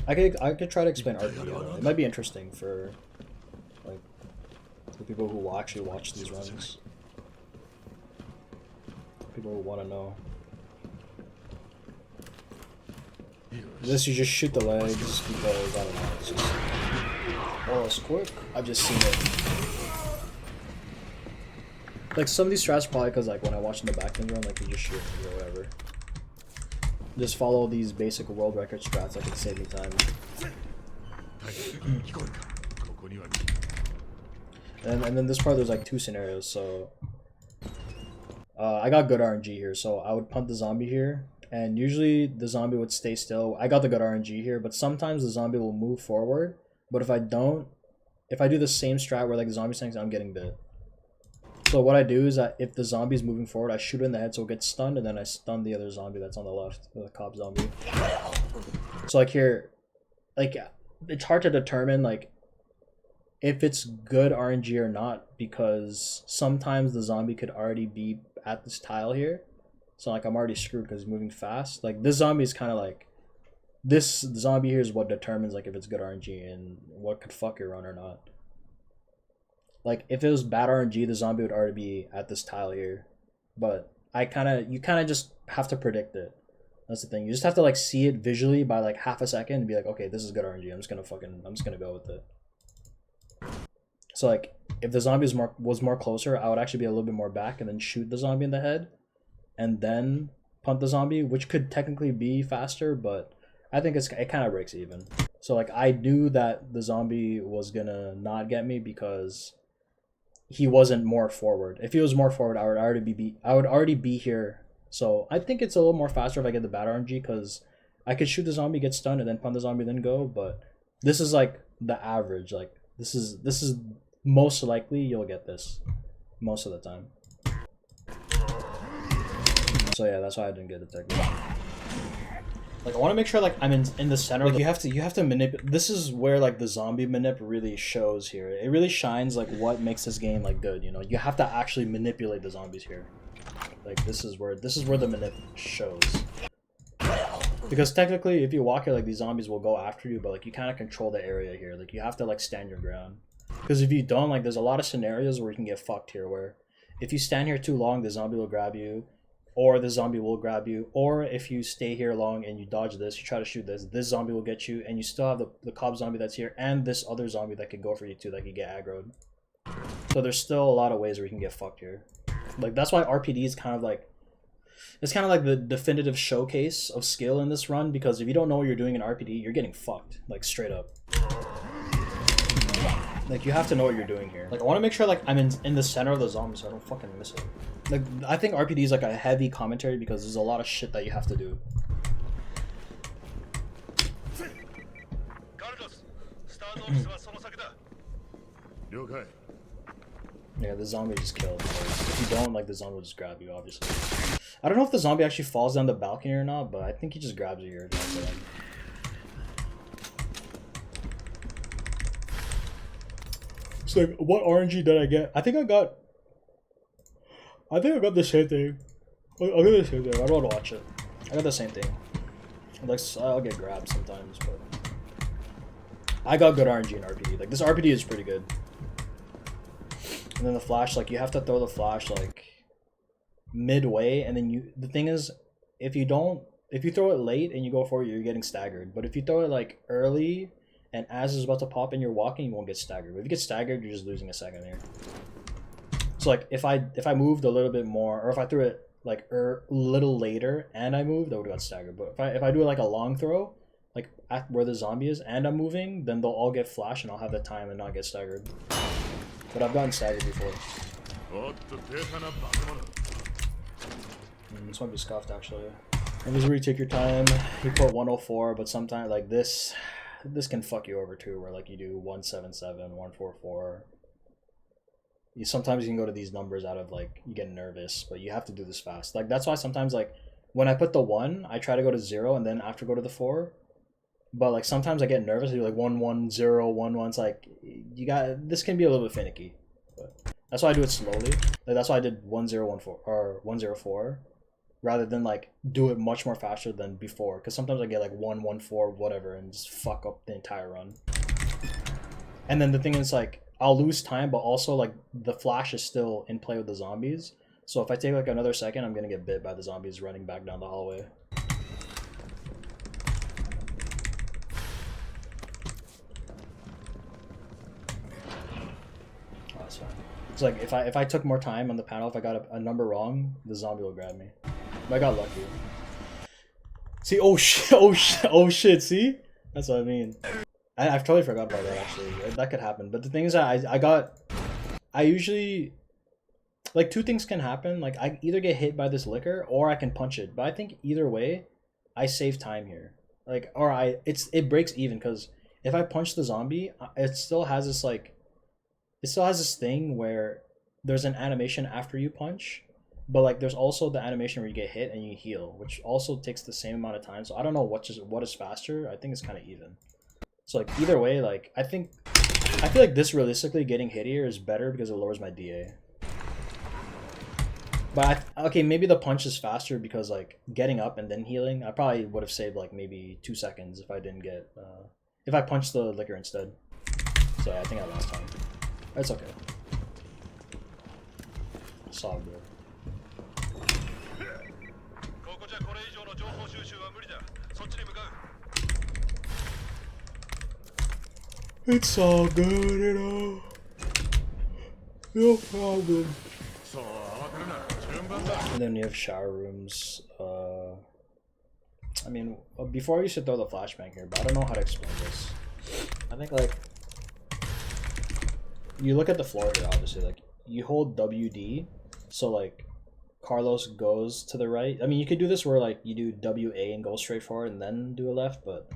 I could try to explain RPD. It might be interesting for like the people who actually watch these runs. People who want to know. This you just shoot the legs because I don't know. It's just oh, it's quick. I've just seen it. Like some of these strats probably because like when I watch in the back end run, like you just shoot or whatever. Just follow these basic world record strats that can save me time. And then this part there's like 2 scenarios, so I got good RNG here, so I would punt the zombie here, and usually the zombie would stay still. I got the good RNG here, but sometimes the zombie will move forward, but if I do the same strat where like the zombie thinks I'm getting bit. So what I do is that if the zombie's moving forward, I shoot it in the head so it gets stunned, and then I stun the other zombie that's on the left, the cop zombie. So like here, like it's hard to determine like if it's good RNG or not, because sometimes the zombie could already be at this tile here. So like I'm already screwed because he's moving fast. Like this zombie is kind of like, this zombie here is what determines like if it's good RNG and what could fuck your run or not. Like if it was bad RNG, the zombie would already be at this tile here. But you kind of just have to predict it. That's the thing. You just have to like see it visually by like half a second and be like, okay, this is good RNG. I'm just gonna go with it. So like if the zombie was more closer, I would actually be a little bit more back and then shoot the zombie in the head, and then punt the zombie, which could technically be faster, but I think it kind of breaks even. So like I knew that the zombie was gonna not get me because he wasn't more forward. If he was more forward, I would already be here. So I think it's a little more faster if I get the bad RNG because I could shoot the zombie, get stunned, and then punt the zombie, then go. But this is like the average. Like this is most likely you'll get this most of the time. So yeah, that's why I didn't get the technique. Like I want to make sure like I'm in the center. Like you have to manipulate. This is where like the zombie manip really shows here. It really shines like what makes this game like good. You know, you have to actually manipulate the zombies here. Like this is where the manip shows. Because technically, if you walk here, like these zombies will go after you, but like you kind of control the area here. Like you have to like stand your ground. Because if you don't, like there's a lot of scenarios where you can get fucked here. Where if you stand here too long, the zombie will grab you. Or the zombie will grab you, or if you stay here long and you dodge this, you try to shoot this zombie will get you, and you still have the cop zombie that's here, and this other zombie that could go for you too, that could get aggroed. So there's still a lot of ways where you can get fucked here. Like that's why RPD is kind of like, it's kind of like the definitive showcase of skill in this run, because if you don't know what you're doing in RPD, you're getting fucked, like straight up. Like you have to know what you're doing here. Like I want to make sure like I'm in the center of the zombies so I don't fucking miss it. Like I think RPD is like a heavy commentary because there's a lot of shit that you have to do. Yeah, the zombie just killed. If you don't, like the zombie will just grab you, obviously. I don't know if the zombie actually falls down the balcony or not, but I think he just grabs you here. It's like, what RNG did I get? I think I got the same thing. I'll get the same thing. I don't want to watch it. I got the same thing. Like, I'll get grabbed sometimes, but I got good RNG in RPD. Like, this RPD is pretty good. And then the flash, like, you have to throw the flash, like, midway, and then the thing is, if you throw it late and you go forward, you're getting staggered. But if you throw it, like, early, and as it's about to pop and you're walking, you won't get staggered. But if you get staggered, you're just losing a second here. So like if I moved a little bit more, or if I threw it like a little later and I moved, I would have got staggered. But if I do it like a long throw, like at where the zombie is and I'm moving, then they'll all get flashed and I'll have the time and not get staggered. But I've gotten staggered before. This might be scuffed actually. And this is where you take your time. You put 104, but sometimes like this can fuck you over too, where like you do 177, 144. Sometimes you can go to these numbers out of like you get nervous, but you have to do this fast. Like that's why sometimes like when I put the 1, I try to go to 0 and then after go to the 4. But like sometimes I get nervous. I do like 1 1 0 1 1. It's like this can be a little bit finicky. But that's why I do it slowly. Like that's why I did 1 0 1 4 or 1 0 4. Rather than like do it much more faster than before, because sometimes I get like 1 1 4 whatever and just fuck up the entire run. And then the thing is like I'll lose time, but also like the flash is still in play with the zombies. So if I take like another second, I'm gonna get bit by the zombies running back down the hallway. Oh, that's fine. It's like if I took more time on the panel, if I got a number wrong, the zombie will grab me. But I got lucky. See, oh shit, see? That's what I mean. I've totally forgot about that actually. That could happen. But the thing is that I usually, like two things can happen. Like I either get hit by this liquor or I can punch it. But I think either way, I save time here. Like, or it breaks even, because if I punch the zombie, it still has this thing where there's an animation after you punch. But like there's also the animation where you get hit and you heal, which also takes the same amount of time. So I don't know what is faster. I think it's kind of even. So like either way, like I feel like this realistically getting hit here is better because it lowers my DA. But okay, maybe the punch is faster because like getting up and then healing, I probably would have saved like maybe 2 seconds if I didn't get if I punched the liquor instead. So I think I lost time. It's okay. Solid, bro. It's all good, you know. No problem. And then you have shower rooms. I mean, before I used to throw the flashbang here, but I don't know how to explain this. I think like you look at the floor here, obviously, like you hold WD, so like Carlos goes to the right. I mean, you could do this where like you do WA and go straight forward and then do a left, but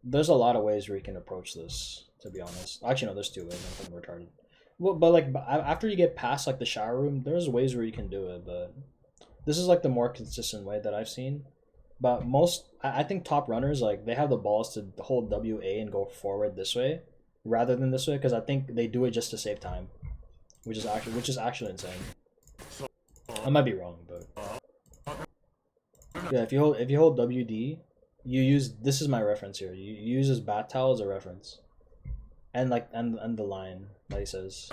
there's a lot of ways where you can approach this, to be honest. Actually, no, there's 2 ways. I'm fucking retarded. Well, but like after you get past like the shower room, there's ways where you can do it, but this is like the more consistent way that I've seen. But most, I think top runners, like they have the balls to hold WA and go forward this way rather than this way, because I think they do it just to save time, which is actually insane. I might be wrong, but yeah, if you hold WD, you use, this is my reference here. You use this bat towel as a reference, and like and the line that he says.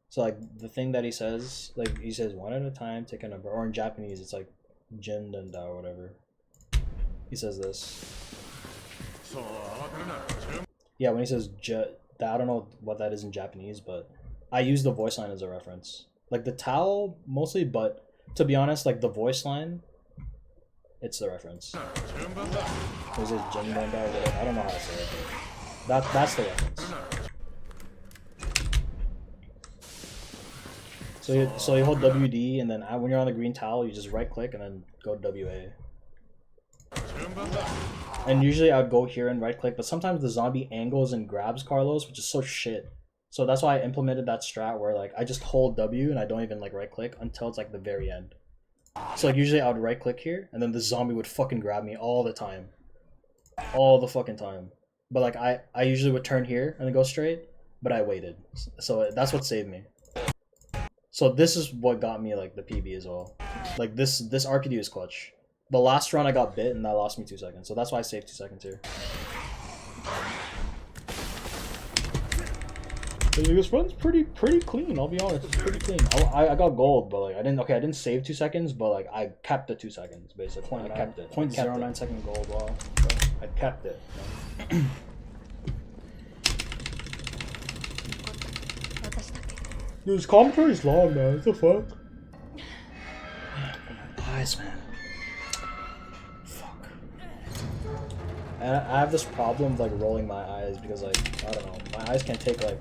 So like the thing that he says, like he says 1 at a time, take a number, or in Japanese it's like Jin and Da or whatever. He says this. Yeah, when he says I don't know what that is in Japanese, but I use the voice line as a reference. Like the towel mostly, but to be honest, like the voice line, it's the reference. Is it Jin and Da or whatever? I don't know how to say it. That's the reference. So you hold WD, and then when you're on the green towel, you just right click and then go WA. And usually I'd go here and right click, but sometimes the zombie angles and grabs Carlos, which is so shit. So that's why I implemented that strat where like I just hold W and I don't even like right click until it's like the very end. So like usually I would right click here, and then the zombie would fucking grab me all the time. All the fucking time. But like I usually would turn here and then go straight, but I waited. So that's what saved me. So this is what got me like the PB as well. Like this RPD is clutch. The last run I got bit and that lost me 2 seconds. So that's why I saved 2 seconds here. This run's pretty clean, I'll be honest. It's pretty clean. I got gold, but like I didn't save 2 seconds, but like I kept the 2 seconds basically. I kept it. 0.09 second gold, wow. So I kept it. Dude, this commentary is long, man. What the fuck? Eyes, man. Fuck. And I have this problem of like rolling my eyes because like I don't know, my eyes can't take like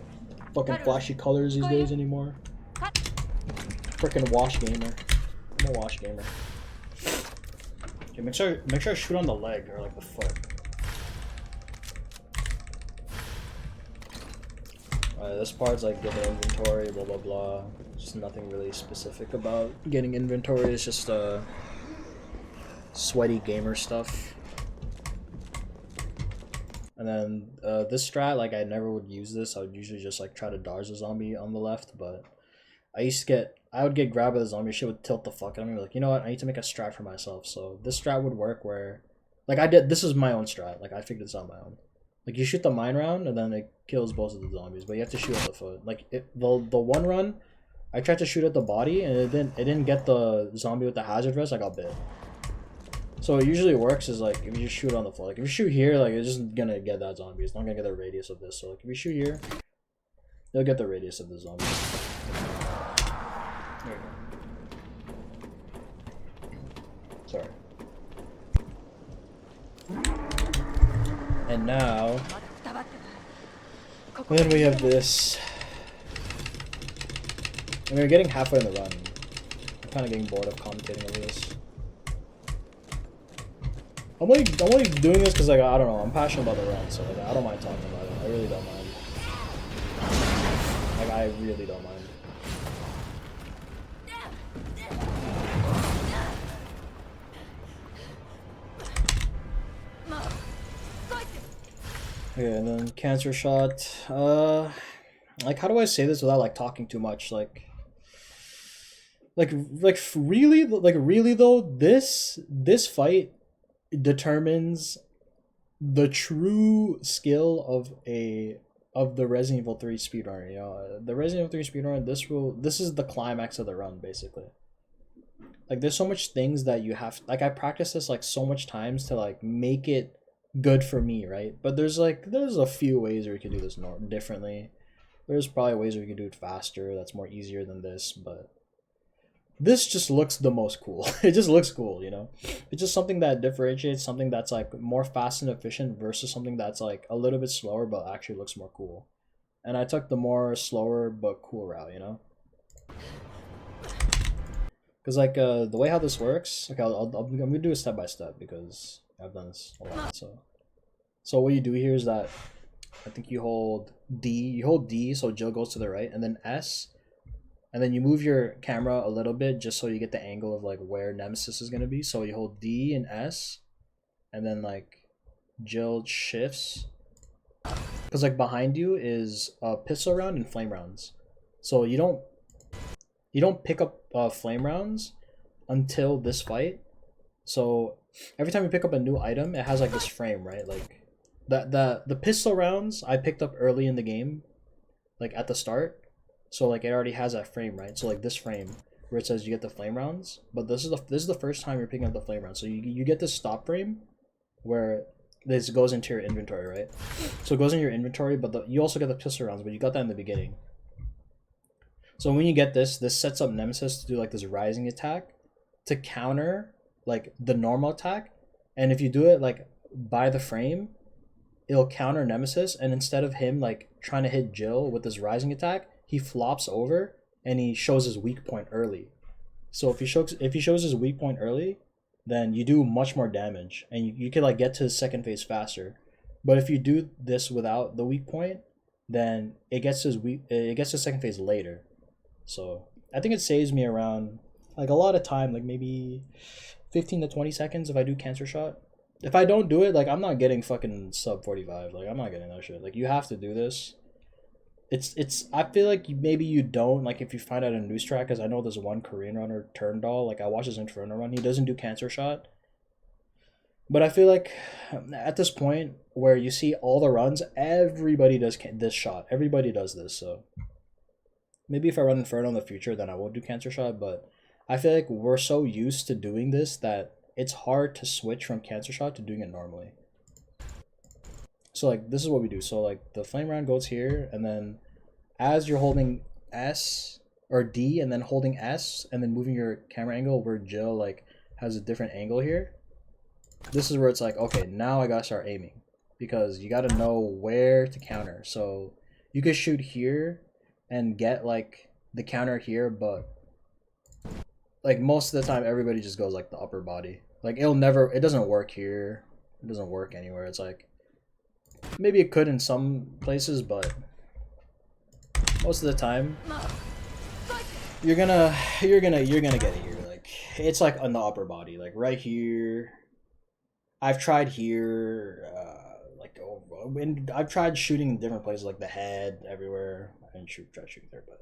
fucking flashy colors these days anymore. Freaking wash gamer. I'm a wash gamer. Okay, make sure I shoot on the leg or like the foot. This part's like getting inventory, blah blah blah. Just nothing really specific about getting inventory. It's just sweaty gamer stuff. And then this strat, like I never would use this. I would usually just like try to dodge the zombie on the left, but I would get grabbed by the zombie, shit would tilt the fuck out of me. Like, you know what, I need to make a strat for myself. So this strat would work where, like this is my own strat. Like I figured this out on my own. Like you shoot the mine round and then it kills both of the zombies, but you have to shoot at the foot. Like the one run, I tried to shoot at the body and it didn't get the zombie with the hazard vest. I got bit. So it usually works is like if you just shoot on the foot. Like if you shoot here, like it's just gonna get that zombie. It's not gonna get the radius of this. So like if you shoot here, you'll get the radius of the zombie. There you go. Sorry. And now, then we have this. And we're getting halfway in the run. I'm kind of getting bored of commentating over this. I'm only doing this because like I don't know, I'm passionate about the run, so like I don't mind talking about it. I really don't mind. Like I really don't mind. Okay, and then cancer shot. Like how do I say this without like talking too much? Like really though, this fight determines the true skill of the Resident Evil 3 speedrunner. You know, the Resident Evil 3 speedrunner. This is the climax of the run, basically. Like there's so much things that you have. Like I practiced this like so much times to like make it good for me, right? But there's a few ways where you can do this differently. There's probably ways where you can do it faster. That's more easier than this, but this just looks the most cool. It just looks cool, you know? It's just something that differentiates something that's like more fast and efficient versus something that's like a little bit slower but actually looks more cool. and I took the more slower but cool route, you know. Because like the way how this works, okay, I'm gonna do it step by step because I've done this a lot. So what you do here is that I think you hold D, so Jill goes to the right, and then S, and then you move your camera a little bit just so you get the angle of like where Nemesis is gonna be. So you hold D and S, and then like Jill shifts, because like behind you is a pistol round and flame rounds, so you don't pick up flame rounds until this fight. So every time you pick up a new item, it has like this frame, right? Like the pistol rounds I picked up early in the game, like at the start. So like it already has that frame, right? So like this frame where it says you get the flame rounds, but this is the first time you're picking up the flame rounds. So you get this stop frame where this goes into your inventory, right? So it goes in your inventory, but you also get the pistol rounds, but you got that in the beginning. So when you get this sets up Nemesis to do like this rising attack to counter like the normal attack, and if you do it like by the frame, it'll counter Nemesis, and instead of him like trying to hit Jill with this rising attack, he flops over and he shows his weak point early. So if he shows his weak point early, then you do much more damage, and you can like get to the second phase faster. But if you do this without the weak point, then it gets to second phase later. So I think it saves me around like a lot of time, like maybe 15 to 20 seconds if I do cancer shot. If I don't do it, like I'm not getting fucking sub 45. Like I'm not getting that shit. Like you have to do this. It's I feel like maybe you don't, like if you find out a news track, because I know there's one Korean runner, Turndal, like I watch his Inferno run, he doesn't do cancer shot. But I feel like at this point where you see all the runs, everybody does this shot. Everybody does this, so maybe if I run Inferno in the future, then I won't do cancer shot, but I feel like we're so used to doing this that it's hard to switch from cancer shot to doing it normally. So like this is what we do. So like the flame round goes here, and then as you're holding S or D and then holding S and then moving your camera angle where Jill like has a different angle here, this is where it's like, okay, now I gotta start aiming, because you gotta know where to counter. So you could shoot here and get like the counter here, but like most of the time everybody just goes like the upper body. Like it doesn't work here, it doesn't work anywhere. It's like maybe it could in some places, but most of the time you're gonna get it here. Like it's like on the upper body, like right here. I've tried here, I've tried shooting in different places, like the head, everywhere. I didn't try shooting there, but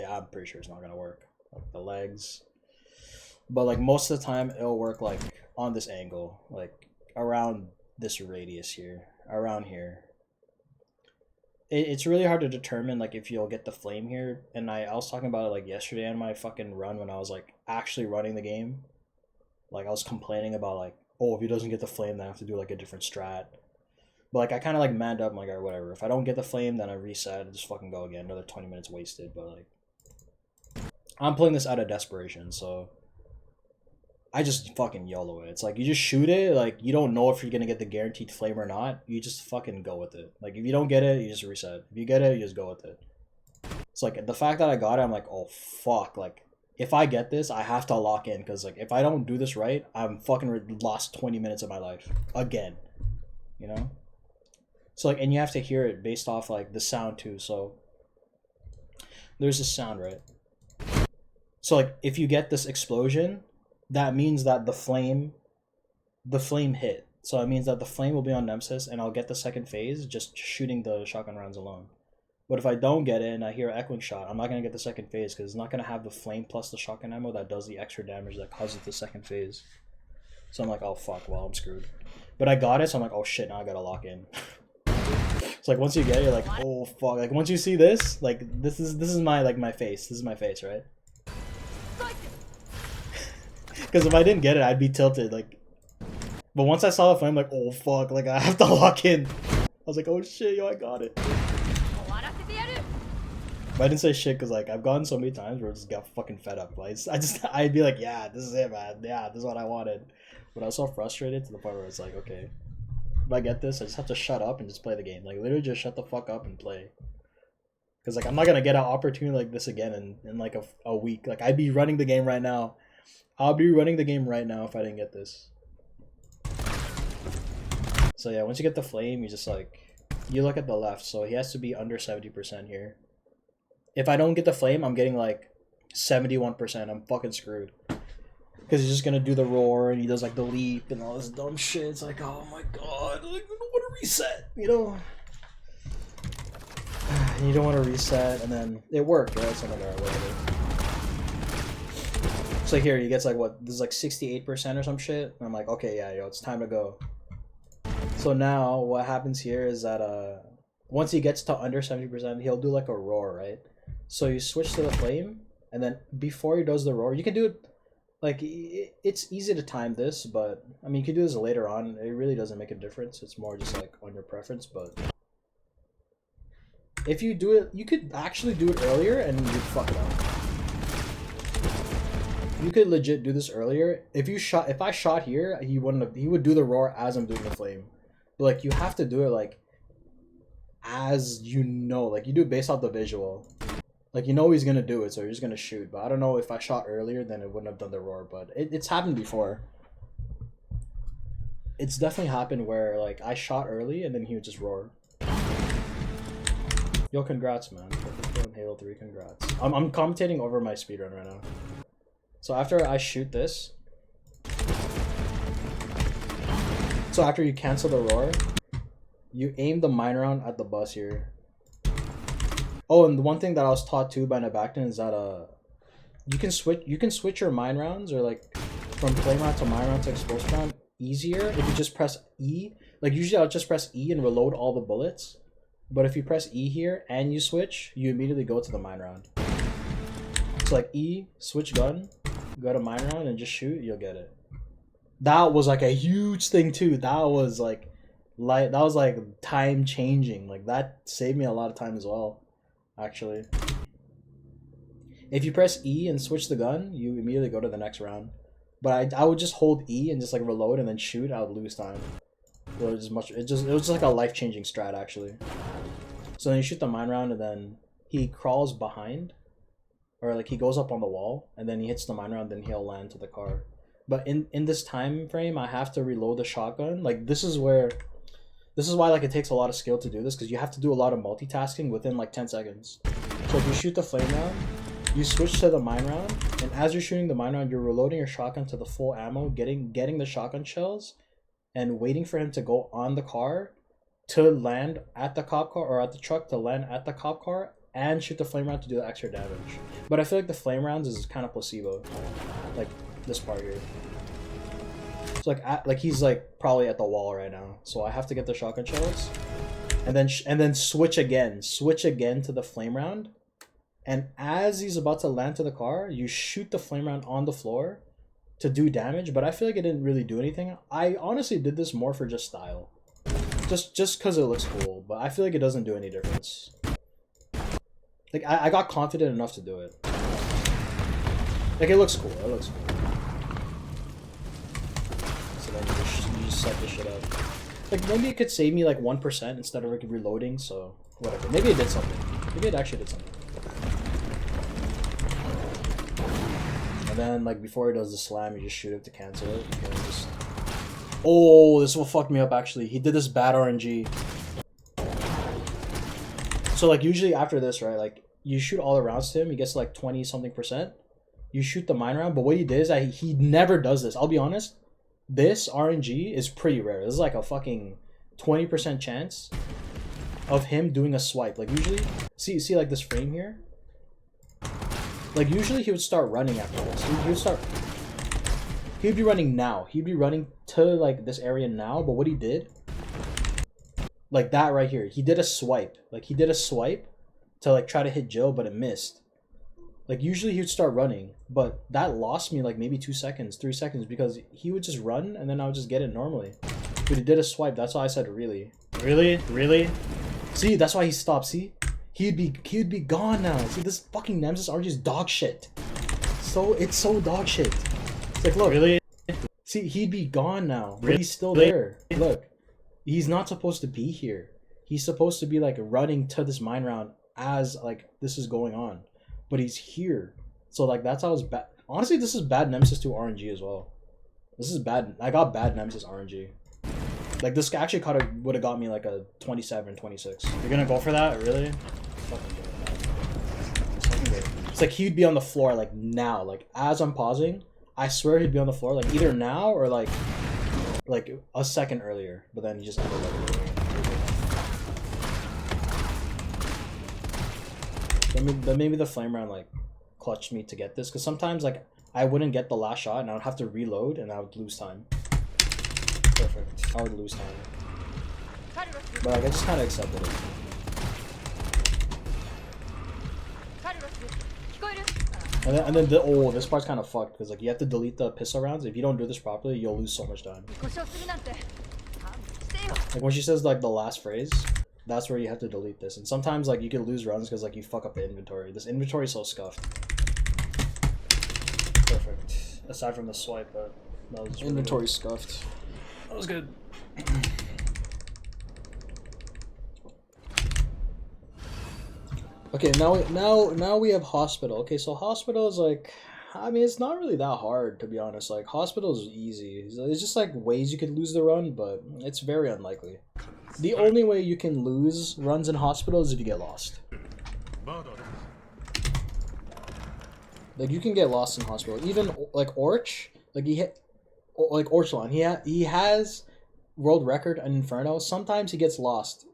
I'm pretty sure it's not gonna work. Like the legs, but like most of the time it'll work like on this angle, like around this radius here, around here. It's really hard to determine like if you'll get the flame here, and I was talking about it like yesterday on my fucking run when I was like actually running the game. Like I was complaining about like, oh, if he doesn't get the flame, then I have to do like a different strat. But like I kind of like manned up, I'm like, alright, whatever. If I don't get the flame, then I reset and just fucking go again. Another 20 minutes wasted. But like, I'm playing this out of desperation, so I just fucking YOLO it. It's like you just shoot it. Like you don't know if you're gonna get the guaranteed flame or not. You just fucking go with it. Like if you don't get it, you just reset. If you get it, you just go with it. It's like the fact that I got it, I'm like, oh fuck. Like if I get this, I have to lock in, because like if I don't do this right, I'm fucking lost 20 minutes of my life again. You know. So like, and you have to hear it based off like the sound too. So there's this sound, right? So like if you get this explosion, that means that the flame hit. So it means that the flame will be on Nemesis, and I'll get the second phase just shooting the shotgun rounds alone. But if I don't get it and I hear echoing shot, I'm not gonna get the second phase, because it's not gonna have the flame plus the shotgun ammo that does the extra damage that causes the second phase. So I'm like, oh fuck, well I'm screwed. But I got it, so I'm like, oh shit, now I gotta lock in. It's like once you get it, you're like, oh fuck. Like once you see this, like this is my like my face. This is my face, right? Because if I didn't get it, I'd be tilted. Like, but once I saw the flame, I'm like, oh fuck, like I have to lock in. I was like, oh shit, yo, I got it. But I didn't say shit because like I've gotten so many times where I just got fucking fed up. Like I'd be like, yeah, this is it, man. Yeah, this is what I wanted. But I was so frustrated to the point where it's like, okay, if I get this, I just have to shut up and just play the game. Like literally just shut the fuck up and play. Because like I'm not gonna get an opportunity like this again in like a week. Like I'd be running the game right now. I'll be running the game right now if I didn't get this. So yeah, once you get the flame, you just like you look at the left. So he has to be under 70% here. If I don't get the flame, I'm getting like 71%. I'm fucking screwed. Because he's just gonna do the roar and he does like the leap and all this dumb shit. It's like, oh my god, like, I don't want to reset, you know? You don't want to reset, and then it worked, right? So I'm like, alright, whatever. So here he gets like what? This is like 68% or some shit. And I'm like, okay, yeah, yo, it's time to go. So now what happens here is that once he gets to under 70%, he'll do like a roar, right? So you switch to the flame, and then before he does the roar, you can do it. Like, it's easy to time this, but, I mean, you can do this later on. It really doesn't make a difference. It's more just, like, on your preference, but... If you do it, you could actually do it earlier, and you'd fuck it up. You could legit do this earlier. If I shot here, he would do the roar as I'm doing the flame. But, like, you have to do it, like, as you know. Like, you do it based off the visual. Like, you know he's gonna do it, so you're just gonna shoot. But I don't know if I shot earlier, then it wouldn't have done the roar. But it's happened before. It's definitely happened where, like, I shot early, and then he would just roar. Yo, congrats, man. Halo 3, congrats. I'm commentating over my speedrun right now. So after I shoot this... So after you cancel the roar, you aim the mine round at the bus here. Oh, and the one thing that I was taught too by Nabacton is that you can switch your mine rounds, or like from flame round to mine round to explosive round easier if you just press E. Like usually I'll just press E and reload all the bullets, but if you press E here and you switch, you immediately go to the mine round. So like E, switch gun, go to mine round and just shoot, you'll get it. That was like a huge thing too. That was like time changing. Like that saved me a lot of time as well. Actually, if you press E and switch the gun, you immediately go to the next round. But I would just hold E and just like reload and then shoot. I would lose time. It was just like a life-changing strat actually. So then you shoot the mine round and then he crawls behind, or like he goes up on the wall and then he hits the mine round. Then he'll land to the car. But in this time frame, I have to reload the shotgun. Like this is why like it takes a lot of skill to do this, because you have to do a lot of multitasking within like 10 seconds. So if you shoot the flame round, you switch to the mine round, and as you're shooting the mine round, you're reloading your shotgun to the full ammo, getting the shotgun shells, and waiting for him to go on the car to land at the cop car, or at the truck to land at the cop car, and shoot the flame round to do the extra damage. But I feel like the flame rounds is kind of placebo, like this part here. So like he's like probably at the wall right now, so I have to get the shotgun shells, and then switch again to the flame round, and as he's about to land to the car, you shoot the flame round on the floor to do damage. But I feel like it didn't really do anything. I honestly did this more for just style, just because it looks cool, but I feel like it doesn't do any difference. Like I got confident enough to do it. Like it looks cool. You just set this shit up. Like maybe it could save me like 1% instead of like reloading, so whatever. Maybe it did something. Maybe it actually did something. And then like before he does the slam, you just shoot it to cancel it. Oh, this will fuck me up actually. He did this bad RNG. So like usually after this, right, like you shoot all the rounds to him, he gets like 20 something %. You shoot the mine round, but what he did is that he never does this. I'll be honest. This RNG is pretty rare. This is like a fucking 20% chance of him doing a swipe. Like usually, see like this frame here? Like usually he would start running after this. He'd be running now. He'd be running to like this area now, but what he did, like that right here, he did a swipe. Like he did a swipe to like try to hit Jill, but it missed. Like usually he would start running, but that lost me like maybe 2 seconds, 3 seconds, because he would just run and then I would just get it normally. But he did a swipe. That's why I said really. See, that's why he stopped. See, he'd be gone now. See, this fucking Nemesis RNG is dog shit. It's so dog shit. It's like, look, really. See, he'd be gone now, but he's still there. Look, he's not supposed to be here. He's supposed to be like running to this mine round as like this is going on, but he's here. So like that's how it's bad. Honestly, this is bad Nemesis 2 RNG as well. This is bad. I got bad Nemesis RNG. Like this actually would have got me like a 27, 26. You're gonna go for that, really? Fucking good. It's like he'd be on the floor like now, like as I'm pausing. I swear he'd be on the floor like either now or like a second earlier. But then he just ended up. But maybe the flame round like clutched me to get this, because sometimes like I wouldn't get the last shot and I would have to reload and I would lose time. Perfect. I would lose time. But like, I just kind of accepted it. And then oh, this part's kind of fucked because like you have to delete the pistol rounds. If you don't do this properly, you'll lose so much time. Like when she says like the last phrase, that's where you have to delete this. And sometimes like you can lose runs because like you fuck up the inventory. This inventory is so scuffed. Perfect. Aside from the swipe, but that was inventory scuffed. That was good. Okay, now we have hospital. Okay, so hospital is like, I mean, it's not really that hard to be honest. Like hospital is easy. It's just like ways you could lose the run, but it's very unlikely. The only way you can lose runs in hospital is if you get lost. Like you can get lost in hospital. Even like Orch, like he hit, like Orchlon, he has world record in Inferno. Sometimes he gets lost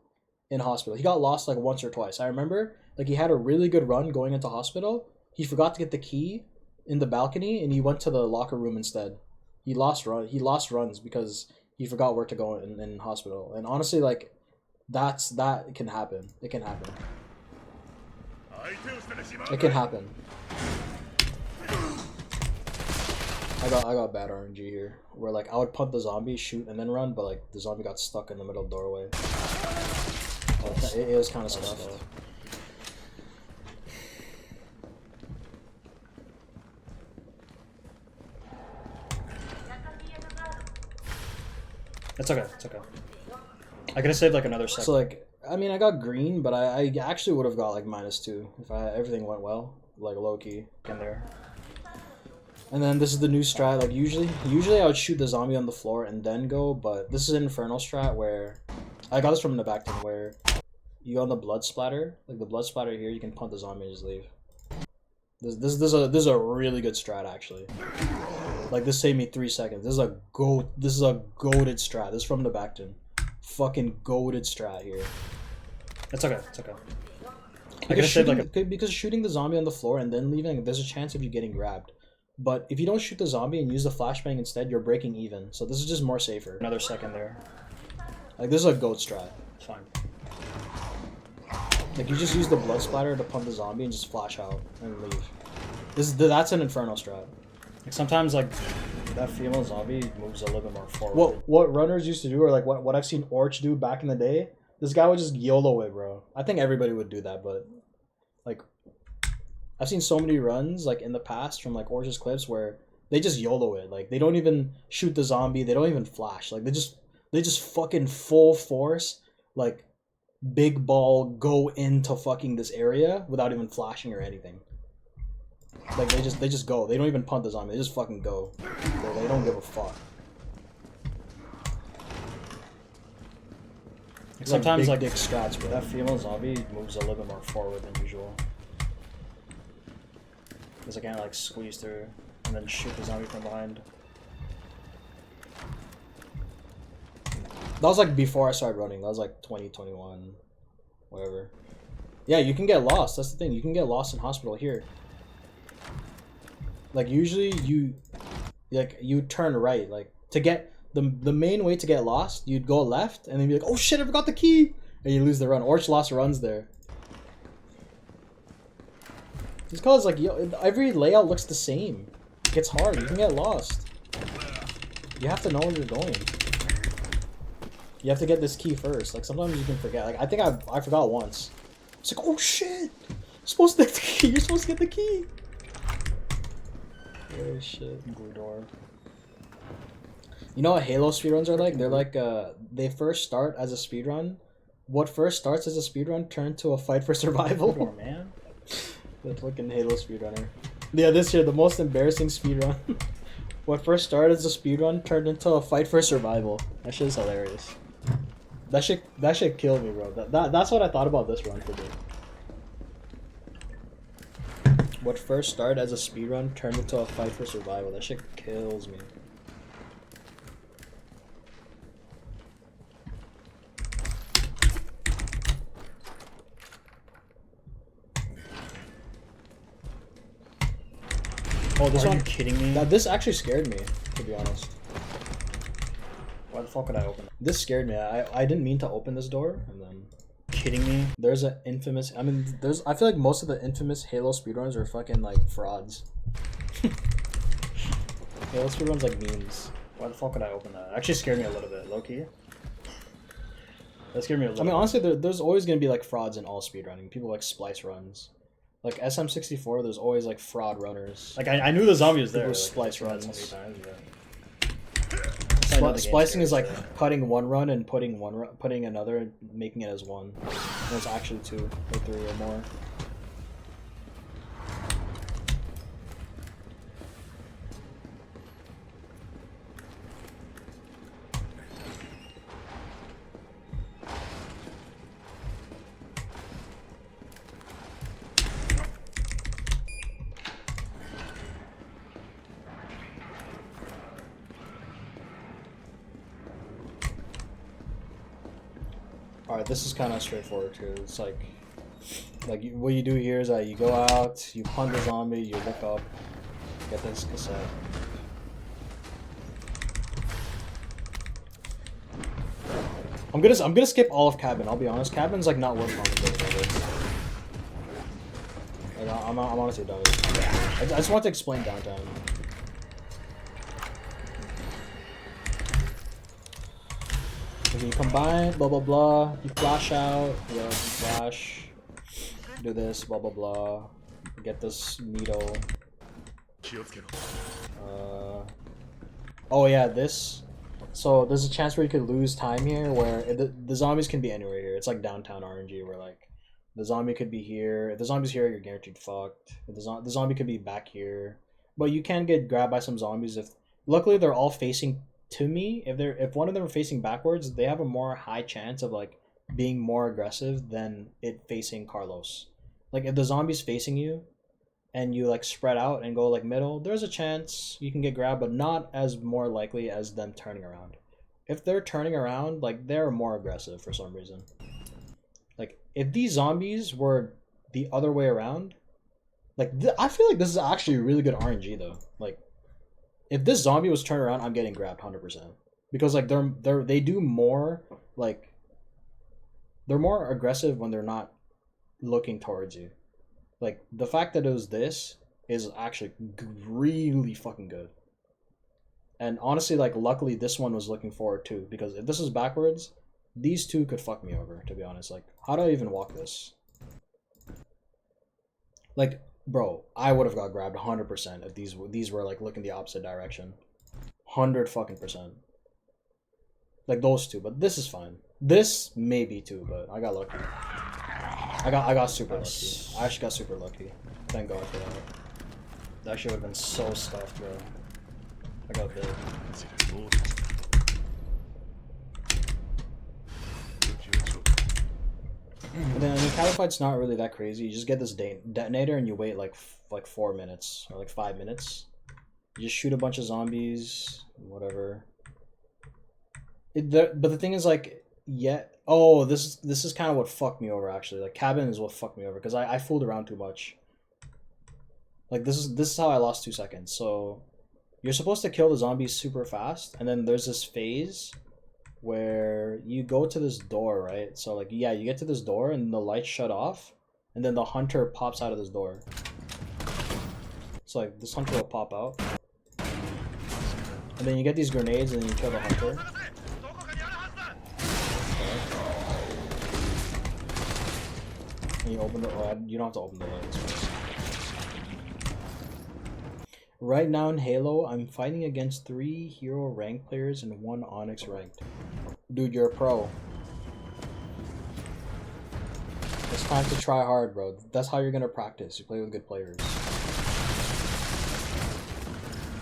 in hospital. He got lost like once or twice. I remember like he had a really good run going into hospital. He forgot to get the key in the balcony and he went to the locker room instead. He lost runs because he forgot where to go in hospital. And honestly, like that can happen. It can happen. It can happen. I got bad RNG here, where like I would punt the zombie, shoot, and then run, but like the zombie got stuck in the middle doorway. It was kind of scuffed. It's okay. It's okay. I could have saved like another second. So like, I mean, I got green, but I actually would have got like -2 if everything went well, like low key in there. And then this is the new strat. Like usually I would shoot the zombie on the floor and then go, but this is an infernal strat where I got this from the back team where you go on the blood splatter, like the blood splatter here, you can punt the zombie and just leave. This is a really good strat actually. Like this saved me 3 seconds. This is a goated strat. This is from the back team. Fucking goated strat here. It's okay. It's okay. Because shooting the zombie on the floor and then leaving, there's a chance of you getting grabbed. But if you don't shoot the zombie and use the flashbang instead, you're breaking even. So this is just more safer. Another second there. Like this is a goat strat. It's fine. Like you just use the blood splatter to pump the zombie and just flash out and leave. That's an infernal strat. Like sometimes like that female zombie moves a little bit more forward. What runners used to do, or like what I've seen Orch do back in the day, this guy would just YOLO it, bro. I think everybody would do that, but like I've seen so many runs like in the past from like Orch's clips where they just YOLO it. Like they don't even shoot the zombie, they don't even flash. Like they just fucking full force like big ball go into fucking this area without even flashing or anything. Like they just go. They don't even punt the zombie. They just fucking go. They don't give a fuck. Like sometimes like dick strats, but that female zombie moves a little bit more forward than usual. Because I can't like squeeze through and then shoot the zombie from behind. That was like before I started running. That was like 2021, whatever. Yeah, you can get lost. That's the thing. You can get lost in hospital here. Like usually you turn right, like to get the main way to get lost, you'd go left and then be like, oh shit, I forgot the key, and you lose the run. Orch lost runs there. It's cause like every layout looks the same. It's hard. You can get lost. You have to know where you're going. You have to get this key first. Like sometimes you can forget. Like I think I forgot once. It's like, oh shit, you're supposed to get the key. You're supposed to get the key. Oh shit, blue door. You know what Halo speedruns are like? They're like they first start as a speedrun, What first starts as a speedrun turned to a fight for survival. Poor man. The fucking Halo speedrunner. Yeah, this year the most embarrassing speedrun. What first started as a speedrun turned into a fight for survival. That shit is hilarious. That shit killed me, bro. That's what I thought about this run for me. What first started as a speedrun turned into a fight for survival. That shit kills me. Oh, this one? Are you kidding me? This actually scared me, to be honest. Why the fuck would I open it? This scared me. I didn't mean to open this door, and then... Kidding me? There's an infamous... I mean, I feel like most of the infamous Halo speedruns are fucking, like, frauds. Halo speedruns like memes. Why the fuck would I open that? It actually scared me a little bit, low-key. That scared me a little I mean, bit. honestly, there's always gonna be, like, frauds in all speedrunning. People like splice runs. Like, SM64, there's always, like, fraud runners. Like, I knew the zombie was there. People Like, splice I've seen that runs. so many times, but... I know the game's Splicing is scary, like so- cutting one run and putting another and making it as one. And it's actually two or three or more. Alright, this is kind of straightforward too. It's like what you do here is that you go out, you hunt the zombie, you look up, get this cassette. I'm gonna skip all of cabin. I'll be honest. Cabin's like not worth conversating. Like, I'm honestly done with it. I just want to explain downtown. So you combine, blah blah blah. You flash out, you flash. Do this, blah blah blah. Get this needle. Oh yeah, this. So there's a chance where you could lose time here, where the zombies can be anywhere here. It's like downtown RNG, where like the zombie could be here. If the zombie's here, you're guaranteed fucked. If the zombie could be back here, but you can get grabbed by some zombies if. Luckily, they're all facing to me. If one of them are facing backwards, they have a more high chance of like being more aggressive than it facing Carlos. Like if the zombie's facing you, and you like spread out and go like middle, there's a chance you can get grabbed, but not as more likely as them turning around. If they're turning around, like they're more aggressive for some reason. Like if these zombies were the other way around, like I feel like this is actually really good RNG though. Like if this zombie was turned around, I'm getting grabbed 100%, because like they do more, like they're more aggressive when they're not looking towards you. Like, the fact that it was this is actually really fucking good. And honestly, like, luckily this one was looking forward too, because if this was backwards, these two could fuck me over, to be honest. Like, how do I even walk this? Like, bro, I would have got grabbed 100% if these were, like, looking the opposite direction. 100 fucking percent. Like, those two, but this is fine. This may be too, but I got lucky. I got super lucky. I actually got super lucky. Thank God for that. That shit would have been so stuffed, bro. I got big. And then Catapult's not really that crazy. You just get this detonator and you wait like 4 minutes or like 5 minutes. You just shoot a bunch of zombies, whatever. But the thing is, like, yeah. Oh, this is kind of what fucked me over, actually. Like, cabin is what fucked me over, because I fooled around too much. Like, this is how I lost 2 seconds. So you're supposed to kill the zombies super fast, and then there's this phase where you go to this door, right? So like, yeah, you get to this door and the lights shut off, and then the hunter pops out of this door. So like, this hunter will pop out, and then you get these grenades and then you kill the hunter. And you open the, you don't have to open the lights. Right now in Halo, I'm fighting against 3 hero rank players and 1 Onyx ranked. Dude, you're a pro. It's time to try hard, bro. That's how you're gonna practice. You play with good players.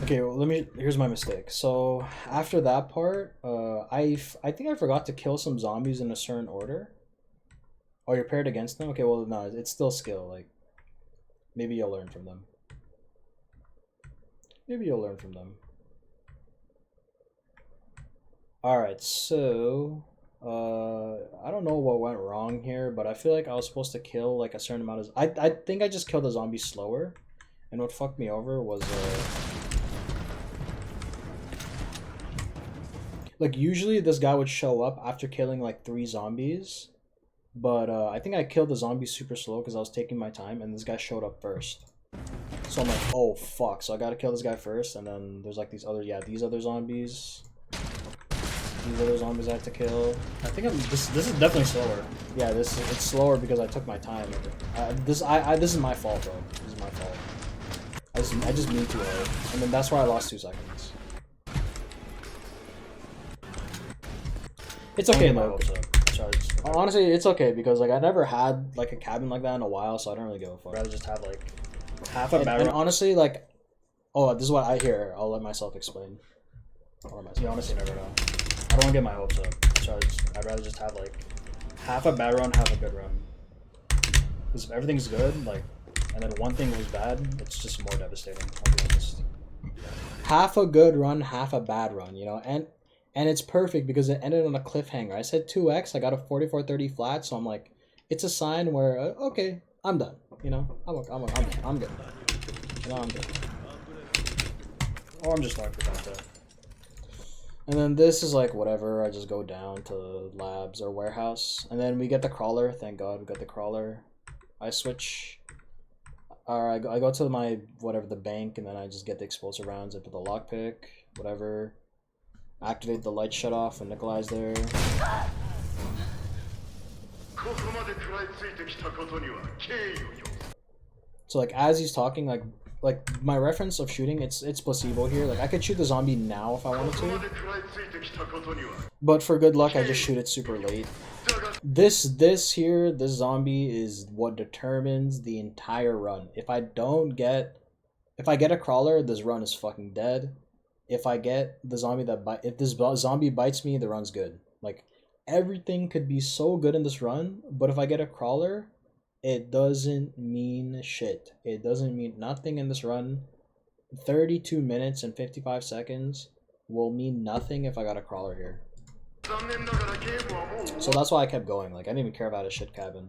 Okay, well, here's my mistake. So after that part, I think I forgot to kill some zombies in a certain order. Oh, you're paired against them? Okay, well, no, it's still skill. Like, maybe you'll learn from them. Maybe you'll learn from them. Alright, so... I don't know what went wrong here, but I feel like I was supposed to kill, like, a certain amount of... I think I just killed the zombie slower. And what fucked me over was, like, usually this guy would show up after killing, like, 3 zombies. But, I think I killed the zombie super slow because I was taking my time, and this guy showed up first. So I'm like, oh, fuck. So I gotta kill this guy first, and then there's, like, these other zombies. These other zombies I have to kill. I think this is definitely slower. Yeah, it's slower because I took my time. This is my fault, bro. This is my fault. I just moved too hard, and then that's why I lost 2 seconds. It's okay though. Honestly, it's okay because like I never had like a cabin like that in a while, so I don't really give a fuck. I'd rather just have like half a barrel. And honestly, like, oh, this is what I hear. I'll let myself explain. You honestly never know. I don't want to get my hopes up. So I'd rather just have like half a bad run, half a good run. Because if everything's good, like, and then one thing was bad, it's just more devastating. I'll be honest. Half a good run, half a bad run, you know, and it's perfect because it ended on a cliffhanger. I said 2x, I got a 4430 flat, so I'm like, it's a sign where okay, I'm done. You know, I'm good. You know, I'm good. Or I'm just going for content. And then this is like whatever. I just go down to labs or warehouse, and then we get the crawler. Thank God we got the crawler. I switch. Or I go to my whatever the bank, and then I just get the explosive rounds. I put the lockpick, whatever. Activate the light shut off, and Nikolai's there. So like as he's talking, like my reference of shooting, it's placebo here. Like I could shoot the zombie now if I wanted to, but for good luck, I just shoot it super late. This zombie is what determines the entire run. If I get a crawler, this run is fucking dead. If I get the zombie if this zombie bites me, the run's good. Like everything could be so good in this run, but if I get a crawler, it doesn't mean shit. It doesn't mean nothing in this run. 32 minutes and 55 seconds will mean nothing if I got a crawler here. So that's why I kept going. Like I didn't even care about a shit cabin.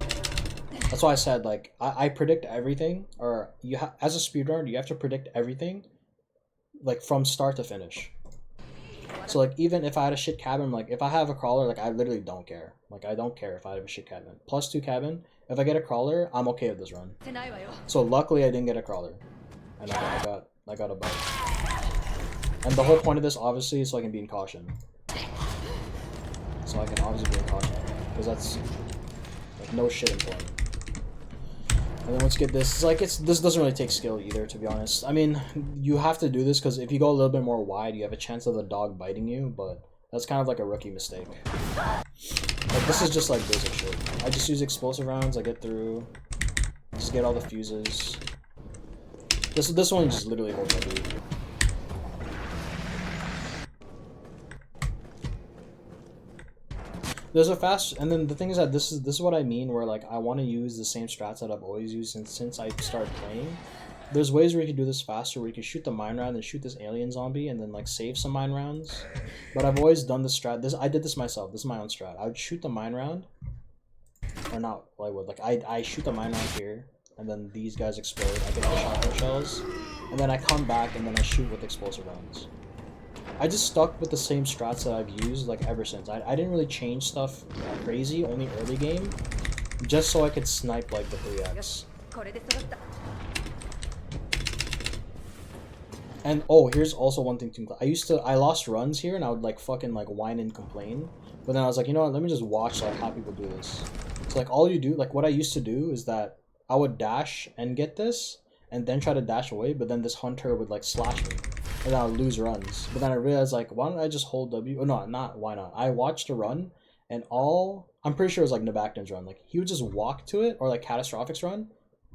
That's why I said like I predict everything, or as a speedrunner you have to predict everything, like from start to finish. So like even if I had a shit cabin, like if I have a crawler, like I literally don't care. Like I don't care if I have a shit cabin. +2 cabin. If I get a crawler, I'm okay with this run. So luckily I didn't get a crawler, and I got a bite. And the whole point of this obviously is so I can be in caution. So I can obviously be in caution because that's like no shit important. And then once you get this, it's like this doesn't really take skill either, to be honest. I mean, you have to do this because if you go a little bit more wide, you have a chance of the dog biting you, but that's kind of like a rookie mistake. Like this is just like basic shit. I just use explosive rounds, I get through, just get all the fuses. This one just literally holds my beat. There's a fast, and then the thing is that this is what I mean, where like I want to use the same strats that I've always used since I started playing. There's ways where you can do this faster, where you can shoot the mine round and shoot this alien zombie, and then like save some mine rounds. But I've always done this strat. I did this myself. This is my own strat. I would shoot the mine round, or not. Well, I would like I shoot the mine round here, and then these guys explode. I get the shotgun shells, and then I come back and then I shoot with explosive rounds. I just stuck with the same strats that I've used like ever since. I didn't really change stuff crazy, only early game, just so I could snipe like the 3x. And oh, here's also one thing to include. I lost runs here and I would like fucking like whine and complain, but then I was like, you know what, let me just watch like how people do this. So like all you do, like what I used to do is that I would dash and get this and then try to dash away, but then this hunter would like slash me. And then I would lose runs. But then I realized, like, why don't I just hold W? Oh, no, not why not. I watched a run, and I'm pretty sure it was like Nabakton's run. Like he would just walk to it, or like Catastrophic's run.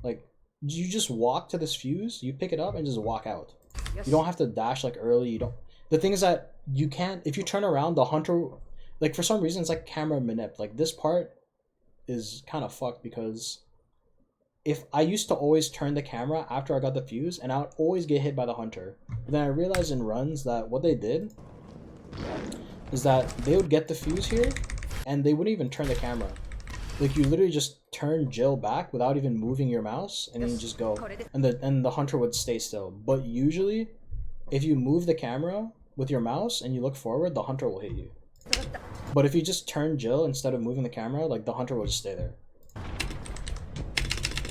Like you just walk to this fuse, you pick it up, and just walk out. You don't have to dash like early. You don't. The thing is that you can't. If you turn around, the hunter, like for some reason, it's like camera manip. Like this part is kind of fucked because if I used to always turn the camera after I got the fuse, and I would always get hit by the hunter. But then I realized in runs that what they did is that they would get the fuse here, and they wouldn't even turn the camera. Like you literally just turn Jill back without even moving your mouse, and then you just go, and the hunter would stay still. But usually, if you move the camera with your mouse and you look forward, the hunter will hit you. But if you just turn Jill instead of moving the camera, like the hunter will just stay there.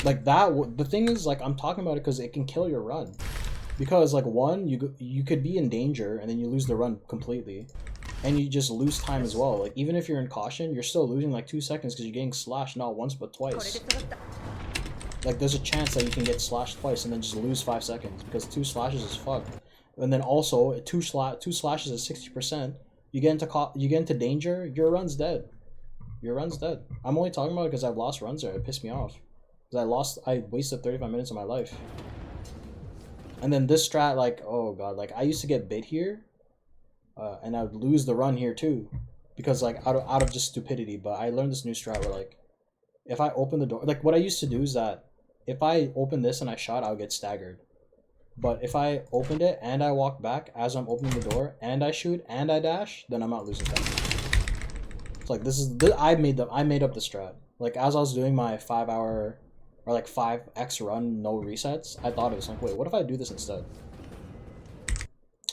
Like that. The thing is, like I'm talking about it because it can kill your run. Because like one, you could be in danger and then you lose the run completely. And you just lose time as well. Like even if you're in caution, you're still losing like 2 seconds because you're getting slashed not once but twice. Like there's a chance that you can get slashed twice and then just lose 5 seconds because 2 slashes is fucked. And then also two slashes is 60%. You get into danger, your run's dead. Your run's dead. I'm only talking about it because I've lost runs there. It pissed me off. Because I wasted 35 minutes of my life. And then this strat, like, oh god, like I used to get bit here. And I would lose the run here too, because like out of just stupidity. But I learned this new strat where like, if I open the door, like what I used to do is that if I open this and I shot, I would get staggered. But if I opened it and I walk back as I'm opening the door and I shoot and I dash, then I'm not losing time. It's like I made up the strat. Like as I was doing my 5 hour or like 5x run, no resets, I thought it was like, wait, what if I do this instead?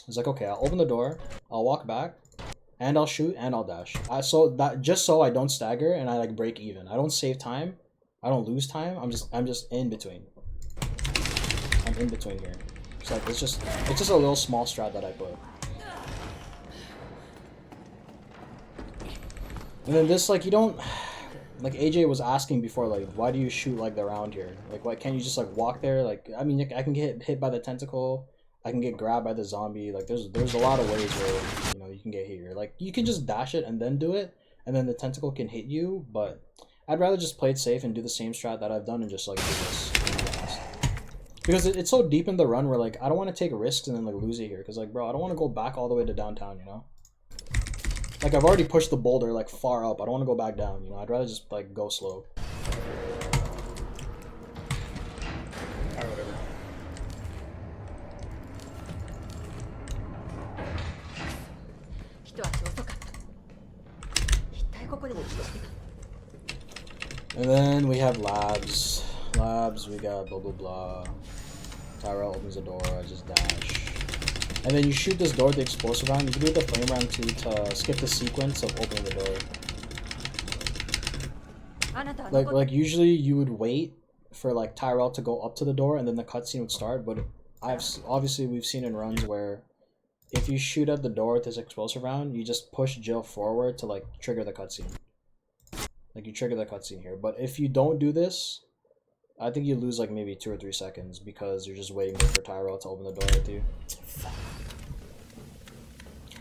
It's like, okay, I'll open the door, I'll walk back, and I'll shoot, and I'll dash. Just so I don't stagger and I like break even. I don't save time, I don't lose time. I'm just in between. I'm in between here. It's like it's just a little small strat that I put. And then this, like, you don't, like AJ was asking before, like, why do you shoot like the round here? Like, why can't you just like walk there? Like, I mean, I can get hit by the tentacle. I can get grabbed by the zombie. Like there's a lot of ways where, you know, you can get hit here. Like you can just dash it and then do it, and then the tentacle can hit you. But I'd rather just play it safe and do the same strat that I've done and just like do this. Because it's so deep in the run where like I don't want to take risks and then like lose it here. Because like bro, I don't want to go back all the way to downtown. You know. Like I've already pushed the boulder like far up. I don't want to go back down. You know. I'd rather just like go slow. And then we have labs. Labs, we got blah blah blah. Tyrell opens the door, I just dash. And then you shoot this door with the explosive round. You can do the flame round too to skip the sequence of opening the door. Like usually you would wait for like Tyrell to go up to the door and then the cutscene would start, but obviously we've seen in runs where if you shoot at the door with this explosive round, you just push Jill forward to like trigger the cutscene. Like you trigger the cutscene here. But if you don't do this, I think you lose like maybe 2 or 3 seconds because you're just waiting for Tyrell to open the door with you.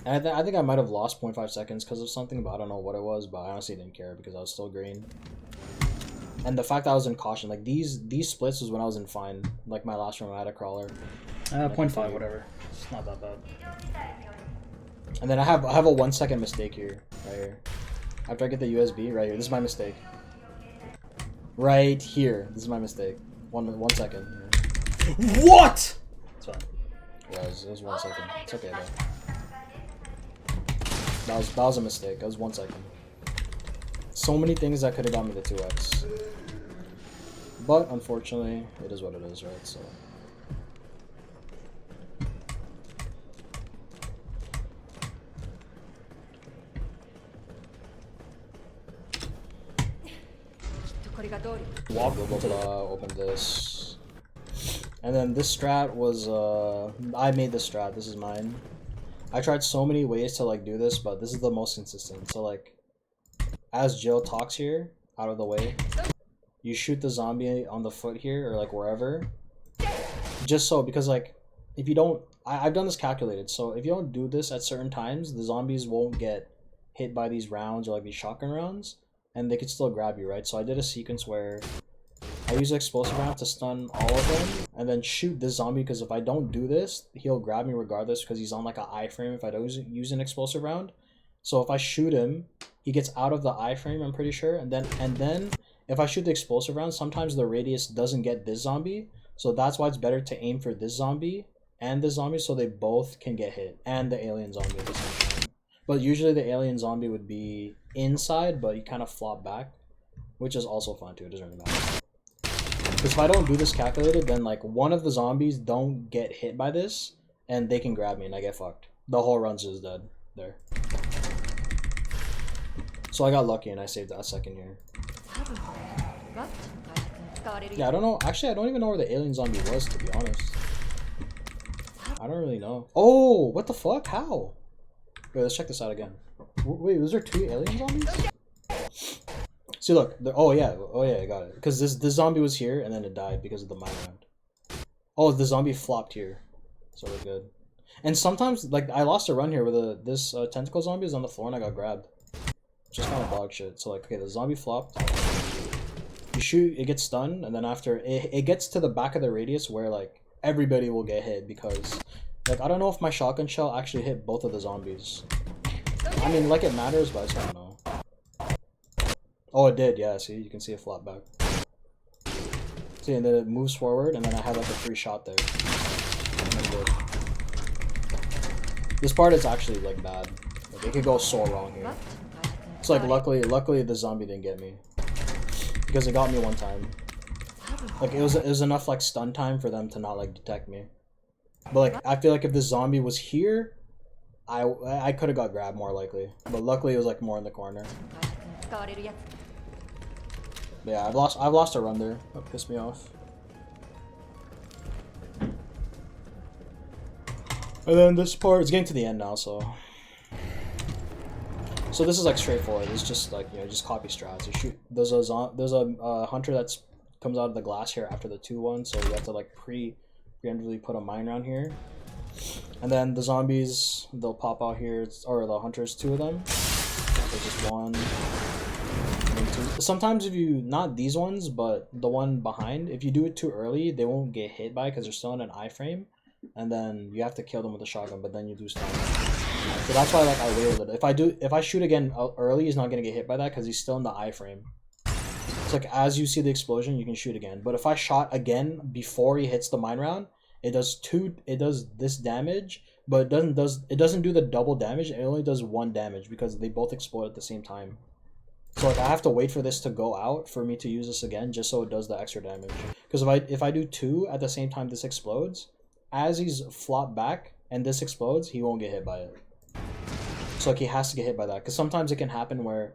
And I think I might have lost 0.5 seconds because of something, but I don't know what it was, but I honestly didn't care because I was still green. And the fact that I was in caution, like these splits was when I was in fine. Like my last run I had a crawler. 0.5, whatever. It's not that bad. And then I have a 1 second mistake here, right here. After I get the USB, right here. This is my mistake. Right here. This is my mistake. One second. What? It's fine. Yeah, it was 1 second. It's okay though. That was a mistake. That was 1 second. So many things that could have got me the 2x. But unfortunately, it is what it is, right? So. Walk over to open this. And then this strat was I made this strat. This is mine. I tried so many ways to like do this, but this is the most consistent. So like as Jill talks here out of the way, you shoot the zombie on the foot here or like wherever. Just so, because like if you don't, I've done this calculated, so if you don't do this at certain times, the zombies won't get hit by these rounds or like these shotgun rounds, and they could still grab you, right? So I did a sequence where I use an explosive round to stun all of them, and then shoot this zombie, because if I don't do this, he'll grab me regardless because he's on like an iframe if I don't use an explosive round. So if I shoot him, he gets out of the iframe, I'm pretty sure, and then if I shoot the explosive round, sometimes the radius doesn't get this zombie, so that's why it's better to aim for this zombie and this zombie so they both can get hit, and the alien zombie at the same time. But usually the alien zombie would be inside, but you kind of flop back, which is also fun too, it doesn't really matter. Because if I don't do this calculated, then like one of the zombies don't get hit by this, and they can grab me and I get fucked. The whole run's just dead there. So I got lucky and I saved that second here. Yeah, I don't know. Actually, I don't even know where the alien zombie was, to be honest. I don't really know. Oh, what the fuck? How? Wait, let's check this out again. Wait, was there 2 alien zombies? See, look. Oh yeah, I got it. Because this zombie was here and then it died because of the mine round. Oh, the zombie flopped here, so we're good. And sometimes, like, I lost a run here where this tentacle zombie is on the floor and I got grabbed. Just kind of dog shit. So like, okay, the zombie flopped. You shoot, it gets stunned, and then after it gets to the back of the radius where like everybody will get hit, because like I don't know if my shotgun shell actually hit both of the zombies. I mean, like, it matters, but I just don't know. Oh, it did, yeah, see, you can see it flop back. See, and then it moves forward, and then I had like a free shot there. This part is actually like bad. Like, it could go so wrong here. It's like luckily the zombie didn't get me, because it got me one time. Like, it was enough like stun time for them to not like detect me. But like, I feel like if the zombie was here, I could have got grabbed more likely. But luckily it was like more in the corner. But yeah, I've lost a run there. That pissed me off. And then this part, it's getting to the end now, so this is like straightforward. It's just like, you know, just copy strats. You shoot. There's a hunter that's comes out of the glass here after the 2-1, so you have to like preemptively put a mine around here. And then the zombies, they'll pop out here, or the hunters, 2 of them. There's just 1. Sometimes if you, not these ones, but the one behind, if you do it too early, they won't get hit by it because they're still in an iframe, and then you have to kill them with a shotgun, but then you do stun. So that's why like I waited it. If I shoot again early, he's not gonna get hit by that because he's still in the iframe. It's like, as you see the explosion, you can shoot again. But if I shot again before he hits the mine round, it does this damage, but it doesn't do the double damage. It only does 1 damage because they both explode at the same time. So like, I have to wait for this to go out for me to use this again, just so it does the extra damage. Because if I do 2 at the same time this explodes, as he's flopped back and this explodes, he won't get hit by it. So like, he has to get hit by that. Because sometimes it can happen where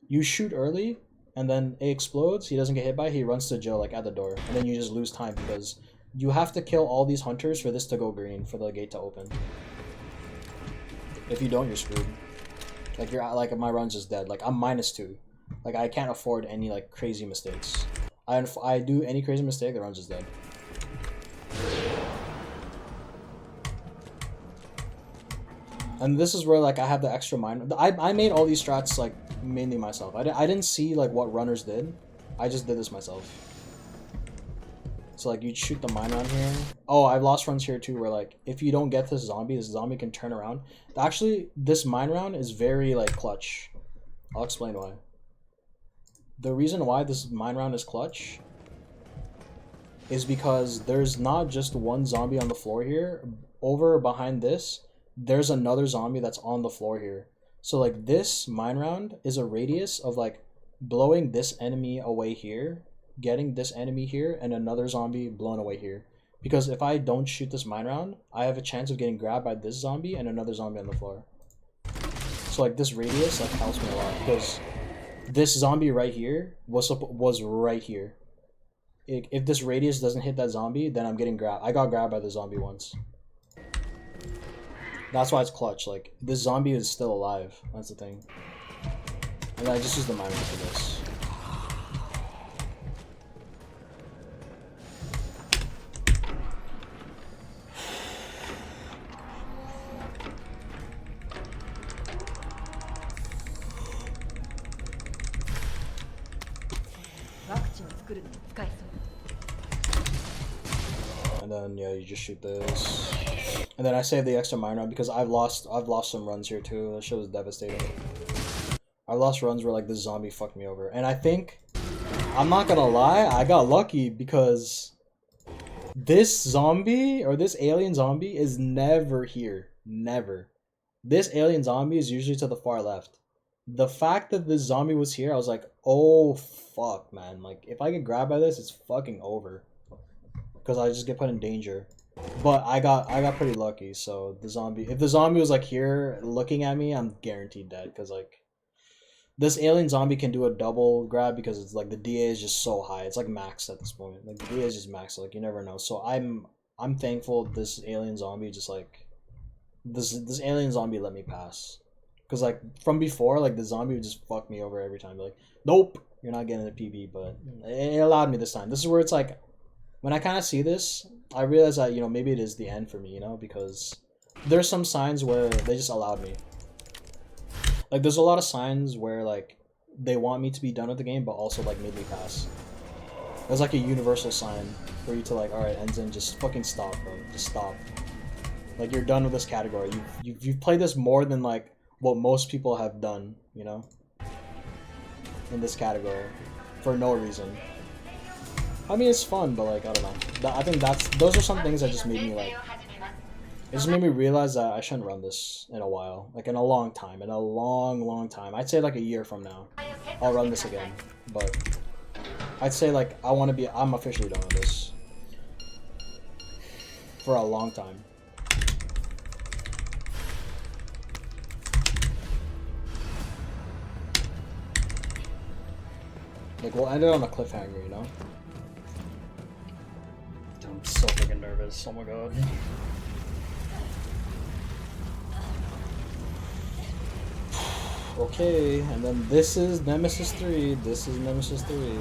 you shoot early and then it explodes, he doesn't get hit by it, he runs to Joe like at the door, and then you just lose time because you have to kill all these hunters for this to go green, for the gate to open. If you don't, you're screwed. Like, like, my run's just dead. Like, I'm -2. Like, I can't afford any like crazy mistakes. I do any crazy mistake, the run's just dead. And this is where like I have the extra mine. I made all these strats like mainly myself. I didn't see like what runners did. I just did this myself. So like, you'd shoot the mine around here. Oh, I've lost runs here too, where like, if you don't get this zombie can turn around. Actually, this mine round is very like clutch. I'll explain why. The reason why this mine round is clutch is because there's not just one zombie on the floor here. Over behind this, there's another zombie that's on the floor here. So like, this mine round is a radius of like blowing this enemy away here, getting this enemy here, and another zombie blown away here. Because if I don't shoot this mine round, I have a chance of getting grabbed by this zombie and another zombie on the floor. So like, this radius like helps me a lot, because this zombie right here was right here. If this radius doesn't hit that zombie, then I'm getting grabbed. I got grabbed by the zombie once. That's why it's clutch. Like, this zombie is still alive. That's the thing. And I just use the mine round for this. And then yeah, you just shoot this. And then I save the extra minor because I've lost some runs here too. That shit was devastating. I lost runs where like this zombie fucked me over. And I think, I'm not gonna lie, I got lucky because this zombie or this alien zombie is never here. Never. This alien zombie is usually to the far left. The fact that this zombie was here, I was like, oh fuck, man. Like, if I get grabbed by this, it's fucking over. Because I just get put in danger. But I got pretty lucky, so the zombie, if the zombie was like here looking at me, I'm guaranteed dead. Because like, this alien zombie can do a double grab because it's like the DA is just so high. It's like maxed at this point. Like the DA is just maxed. Like you never know. So I'm thankful this alien zombie just like this alien zombie let me pass. Cause like from before, like the zombie would just fuck me over every time. Be like, nope, you're not getting a PB. But it allowed me this time. This is where it's like, when I kind of see this, I realize that maybe it is the end for me. Because there's some signs where they just allowed me. Like, there's a lot of signs where, like, they want me to be done with the game, but also, like, made me pass. There's, like, a universal sign for you to, like, alright, Ensign, just fucking stop, bro. Just stop. Like, you're done with this category. You've played this more than, like, what most people have done, in this category. For no reason. I mean, it's fun, but, like, I don't know. I think those are some things that just made me, like... It just made me realize that I shouldn't run this in a while. Like, in a long time. In a long, long time. I'd say, like, a year from now. I'll run this again. But I'd say, like, I'm officially done with this. For a long time. Like, we'll end it on a cliffhanger, I'm so freaking nervous. Oh my god. Okay, and then this is Nemesis 3. This is Nemesis 3.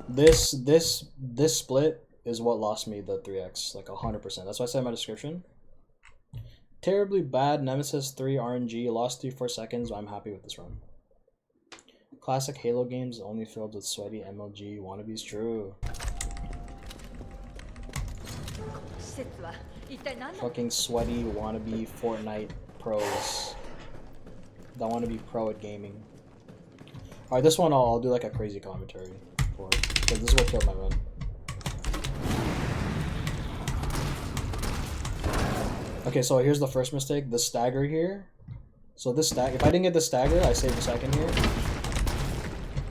This split is what lost me the 3x, like 100%. That's why I said in my description. Terribly bad Nemesis 3 RNG, lost 3-4 seconds, but I'm happy with this run. Classic Halo games only filled with sweaty MLG wannabes. True. Fucking sweaty wannabe Fortnite pros that want to be pro at gaming. Alright, this one I'll do like a crazy commentary for, because this is what killed my run. Okay, so here's the first mistake, the stagger here. So this if I didn't get the stagger, I saved a second here.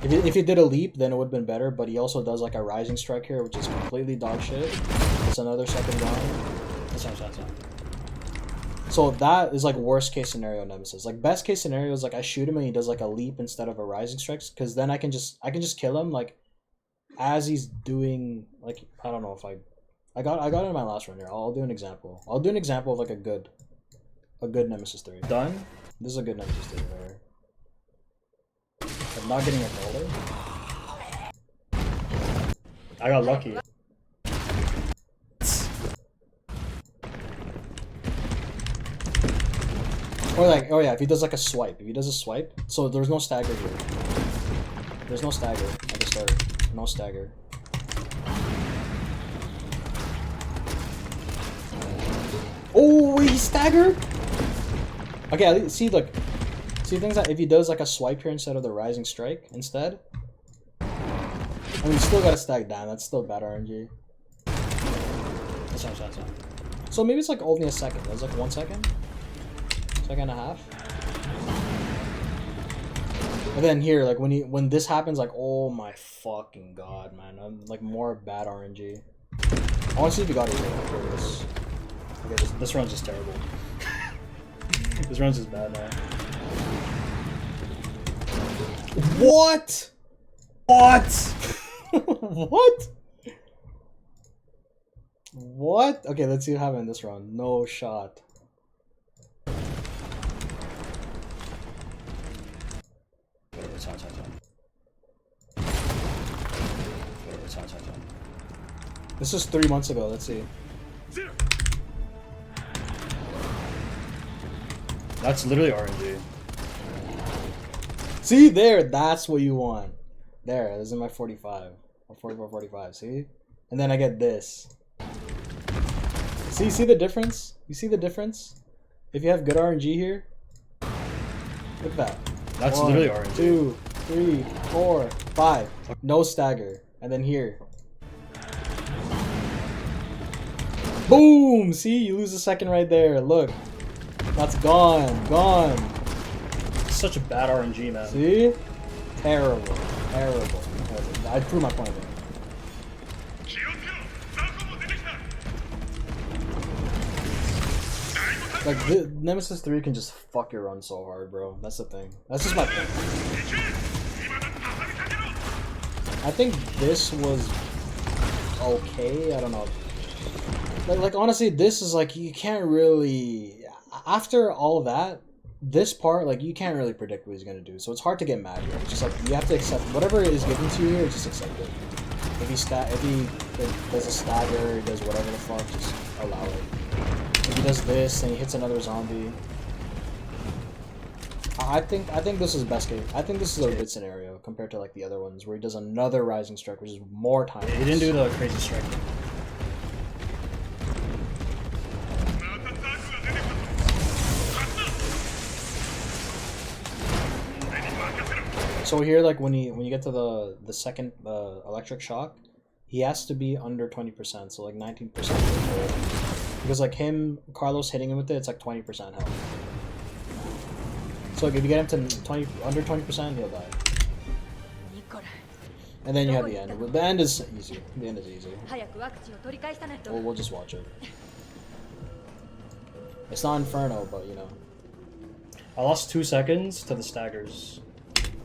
If he did a leap, then it would have been better, but he also does like a rising strike here, which is completely dog shit. It's another second gone. So that is like worst case scenario Nemesis. Like best case scenario is like I shoot him and he does like a leap instead of a rising strike, because then I can just kill him like as he's doing, like, I don't know if I got it in my last run here. I'll do an example. I'll do an example of like a good Nemesis 3. Done? This is a good Nemesis 3 right here. I'm not getting a roller. I got lucky. Or like, oh yeah, if he does like a swipe. If he does a swipe, so there's no stagger here. There's no stagger at the start. No stagger. Oh, he staggered? Okay, see, look. See things that if he does like a swipe here instead of the rising strike instead. I mean, you still gotta stag down. That's still bad RNG. That's fine. So maybe it's like only a second. That's like 1 second. Second and a half. And then here, like when this happens, like, oh my fucking god, man. I'm like more bad RNG. I want to see if you got it here. Okay, this run's just terrible. This run's just bad now. What? What? What? Okay, let's see what happened in this round. No shot. This is 3 months ago. Let's see. That's literally RNG. See there, that's what you want. There, this is my 45. Or 44, 45, see? And then I get this. See the difference? You see the difference? If you have good RNG here, look at that. That's 1, literally RNG. 2, 3, 4, 5. No stagger. And then here. Boom! See, you lose a second right there. Look. That's gone. Gone. Such a bad RNG, man. See? Terrible. Terrible. I proved my point there. Like, Nemesis 3 can just fuck your run so hard, bro. That's the thing. That's just my point. I think this was okay. I don't know. Like honestly, this is like, you can't really... After all that, this part, like, you can't really predict what he's gonna do. So it's hard to get mad here. It's just like, you have to accept whatever is given to you here, just accept it. If he does a stagger, he does whatever the fuck, just allow it. If he does this and he hits another zombie, I think this is best case. I think this is a good scenario compared to like the other ones where he does another rising strike, which is more time. He didn't do the crazy strike. So here, like when you get to the second electric shock, he has to be under 20%, so like 19%. Because like Carlos hitting him with it, it's like 20% health. So like if you get him to under 20%, he'll die. And then you have the end. The end is easy. The end is easy. We'll just watch it. It's not Inferno, but you know. I lost 2 seconds to the staggers.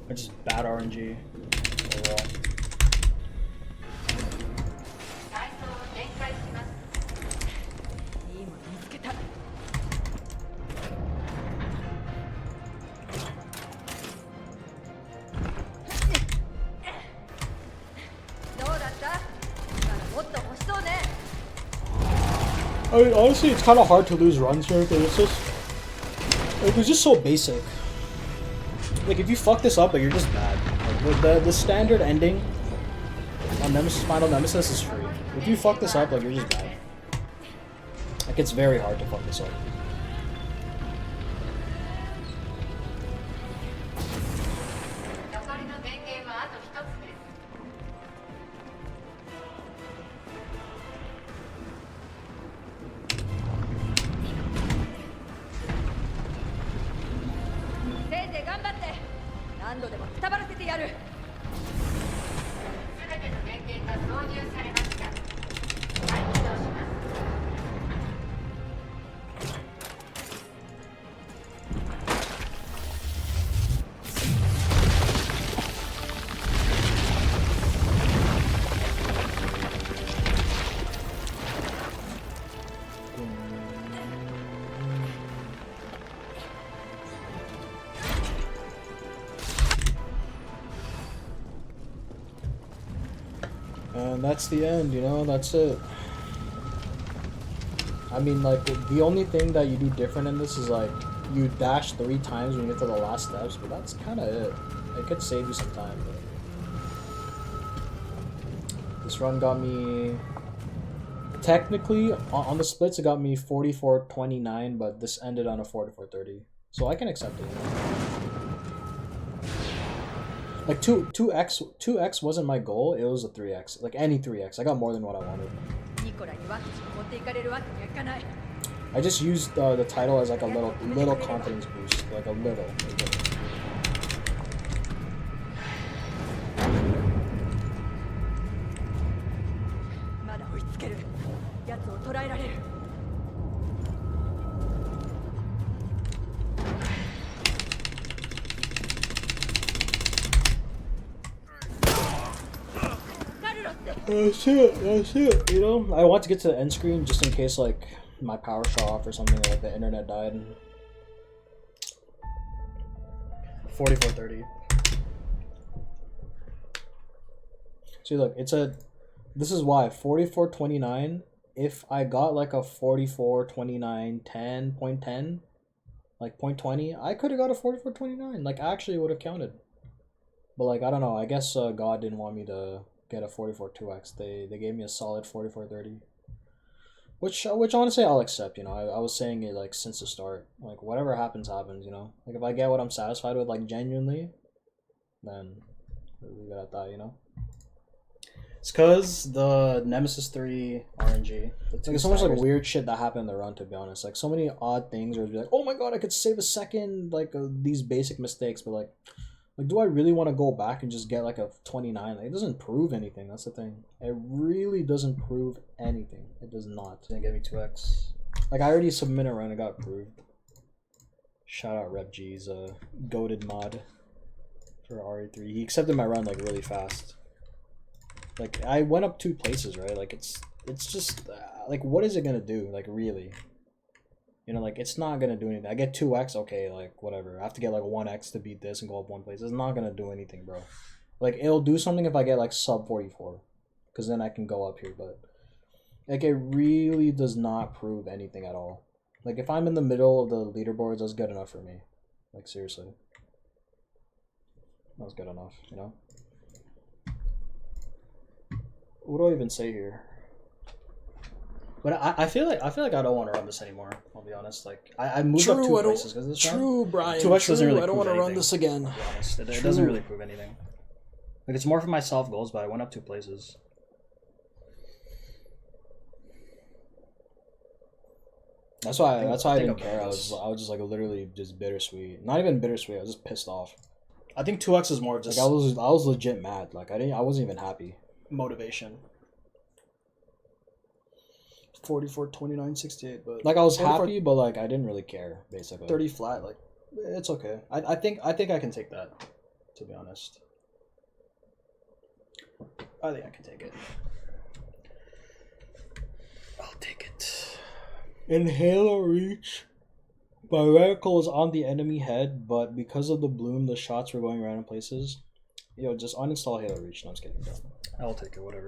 Which is bad RNG overall. I mean, honestly, it's kind of hard to lose runs here because it's just so basic. Like, if you fuck this up, like, you're just bad. Like, the standard ending on Nemesis, Final Nemesis is free. If you fuck this up, like, you're just bad. Like, it's very hard to fuck this up. And that's the end, you know, that's it. I mean, like, the only thing that you do different in this is, like, you dash 3 times when you get to the last steps, but that's kind of it. It could save you some time, but... This run got me... Technically, on the splits, it got me 44-29, but this ended on a 44-30. So I can accept it. Like 2x wasn't my goal, it was a 3x. Like any 3x. I got more than what I wanted. I just used the title as like a little confidence boost. Like a little. That's it, you know? I want to get to the end screen just in case, like, my power shut off or something, like the internet died. 44-30. See, look, this is why, 44-29, if I got, like, a 44-29, 10, like, 0.20, I could have got a 44-29, like, actually would have counted. But like I don't know. I guess God didn't want me to get a 44 2x. They gave me a solid 44 30. Which honestly I'll accept. You know, I was saying it like since the start. Like whatever happens happens. You know, like if I get what I'm satisfied with, like genuinely, then we'll leave it at that. You know. It's because the Nemesis 3 RNG. Like there's so much like weird shit that happened in the run. To be honest, like so many odd things. Where it'd be like, oh my god, I could save a second. Like these basic mistakes, but like, do I really want to go back and just get like a 29? Like, it doesn't prove anything. That's the thing. It really doesn't prove anything. It does not. Didn't get me 2x. Like, I already submitted a run and got approved. Shout out Rep G's goated mod for RE3. He accepted my run like really fast. Like, I went up 2 places, right? Like, it's just like, what is it gonna do? Like, really? You know, like, it's not gonna do anything. I get 2x, okay, like, whatever. I have to get, like, 1x to beat this and go up 1 place. It's not gonna do anything, bro. Like, it'll do something if I get, like, sub 44. Because then I can go up here, but... Like, it really does not prove anything at all. Like, if I'm in the middle of the leaderboards, that's good enough for me. Like, seriously. That's good enough, you know? What do I even say here? But I feel like I don't want to run this anymore. I'll be honest. Like I moved up 2 places because this True, Brian. 2x doesn't really. I don't want to run this again. I'll be honest. It doesn't really prove anything. Like it's more for my self goals, but I went up 2 places. That's why I didn't care. I was just like literally just bittersweet. Not even bittersweet. I was just pissed off. I think 2x is more just. Like I was legit mad. Like I wasn't even happy. Motivation. 44, 29, 68, but like I was happy, but like I didn't really care. Basically, 30 flat. Like it's okay. I think I can take that. To be honest, I think I can take it. I'll take it. In Halo Reach, my reticle was on the enemy head, but because of the bloom, the shots were going random places. Yo, just uninstall Halo Reach. No, I'm just kidding. I'll take it. Whatever.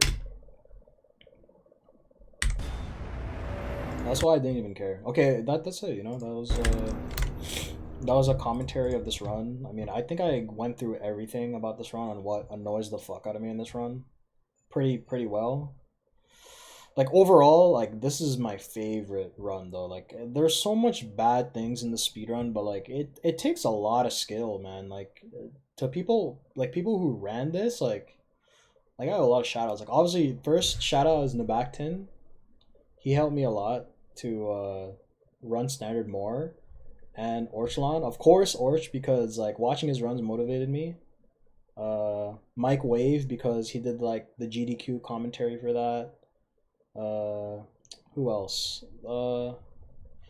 That's why I didn't even care. Okay, that's it. You know, that was a commentary of this run. I mean, I think I went through everything about this run and what annoys the fuck out of me in this run, pretty well. Like overall, like this is my favorite run though. Like there's so much bad things in the speedrun, but like it takes a lot of skill, man. Like to people who ran this, like I got a lot of shout outs. Like obviously first shout out is Nabactin. He helped me a lot to run standard more, and Orchelon, of course, Orch, because like watching his runs motivated me. MikeWave, because he did like the GDQ commentary for that. Who else?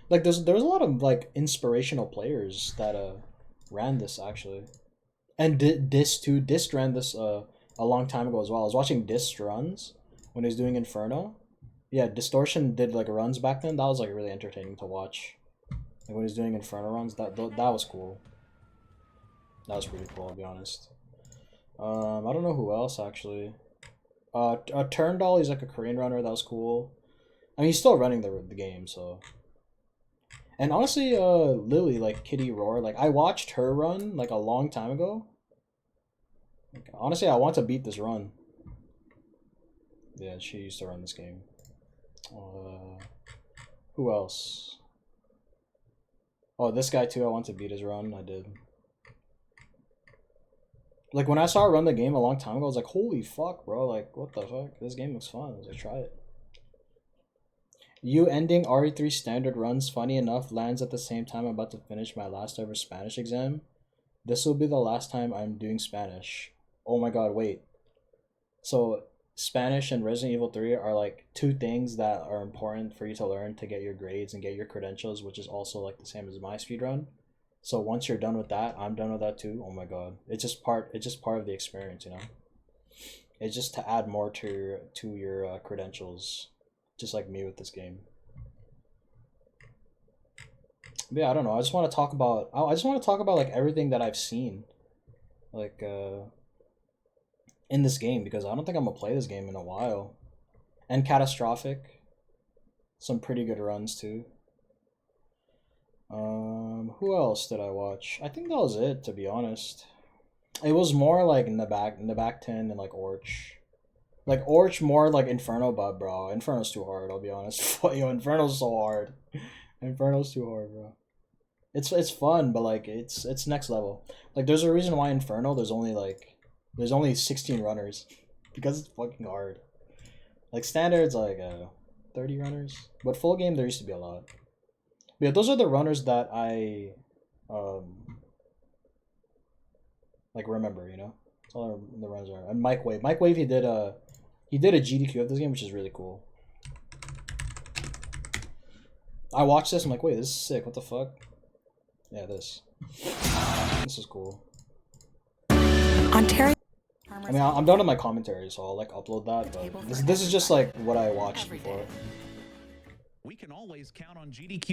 Like there was a lot of like inspirational players that ran this actually, and Dist ran this a long time ago as well. I was watching Dist runs when he was doing Inferno. Yeah, Distortion did like runs back then. That was like really entertaining to watch. Like when he's doing Inferno runs, that was cool. That was pretty cool, I'll be honest. I don't know who else actually. Turndal, he's like a Korean runner. That was cool. I mean, he's still running the game, so. And honestly, Lily, like Kitty Roar, like I watched her run like a long time ago. Like, honestly, I want to beat this run. Yeah, she used to run this game. Who else? Oh, this guy too. I want to beat his run. I did. Like when I saw her run the game a long time ago, I was like, "Holy fuck, bro! Like, what the fuck? This game looks fun." I was like, "Try it." You ending RE3 standard runs, funny enough, lands at the same time I'm about to finish my last ever Spanish exam. This will be the last time I'm doing Spanish. Oh my god, wait. So Spanish and Resident Evil 3 are like 2 things that are important for you to learn to get your grades and get your credentials, which is also like the same as my speedrun. So once you're done with that, I'm done with that too. Oh my god. It's just part of the experience, you know? It's just to add more to your credentials, just like me with this game. But yeah, I don't know. I just want to talk about like everything that I've seen. Like in this game, because I don't think I'm gonna play this game in a while. And Catastrophic. Some pretty good runs too. Who else did I watch? I think that was it, to be honest. It was more like in the back 10 and like Orch. Like Orch more like Inferno, but bro, Inferno's too hard, I'll be honest. Yo, Inferno's so hard. Inferno's too hard, bro. It's fun, but like it's next level. Like there's a reason why Inferno there's only 16 runners. Because it's fucking hard. Like standards like 30 runners. But full game there used to be a lot. But yeah, those are the runners that I like remember, you know? That's all the runners are. And MikeWave. MikeWave he did a GDQ of this game, which is really cool. I watched this, I'm like, wait, this is sick, what the fuck? Yeah, this is cool. Ontario. I mean, I'm done with my commentary, so I'll like upload that, but this is just like what I watched before. We can always count on GDQ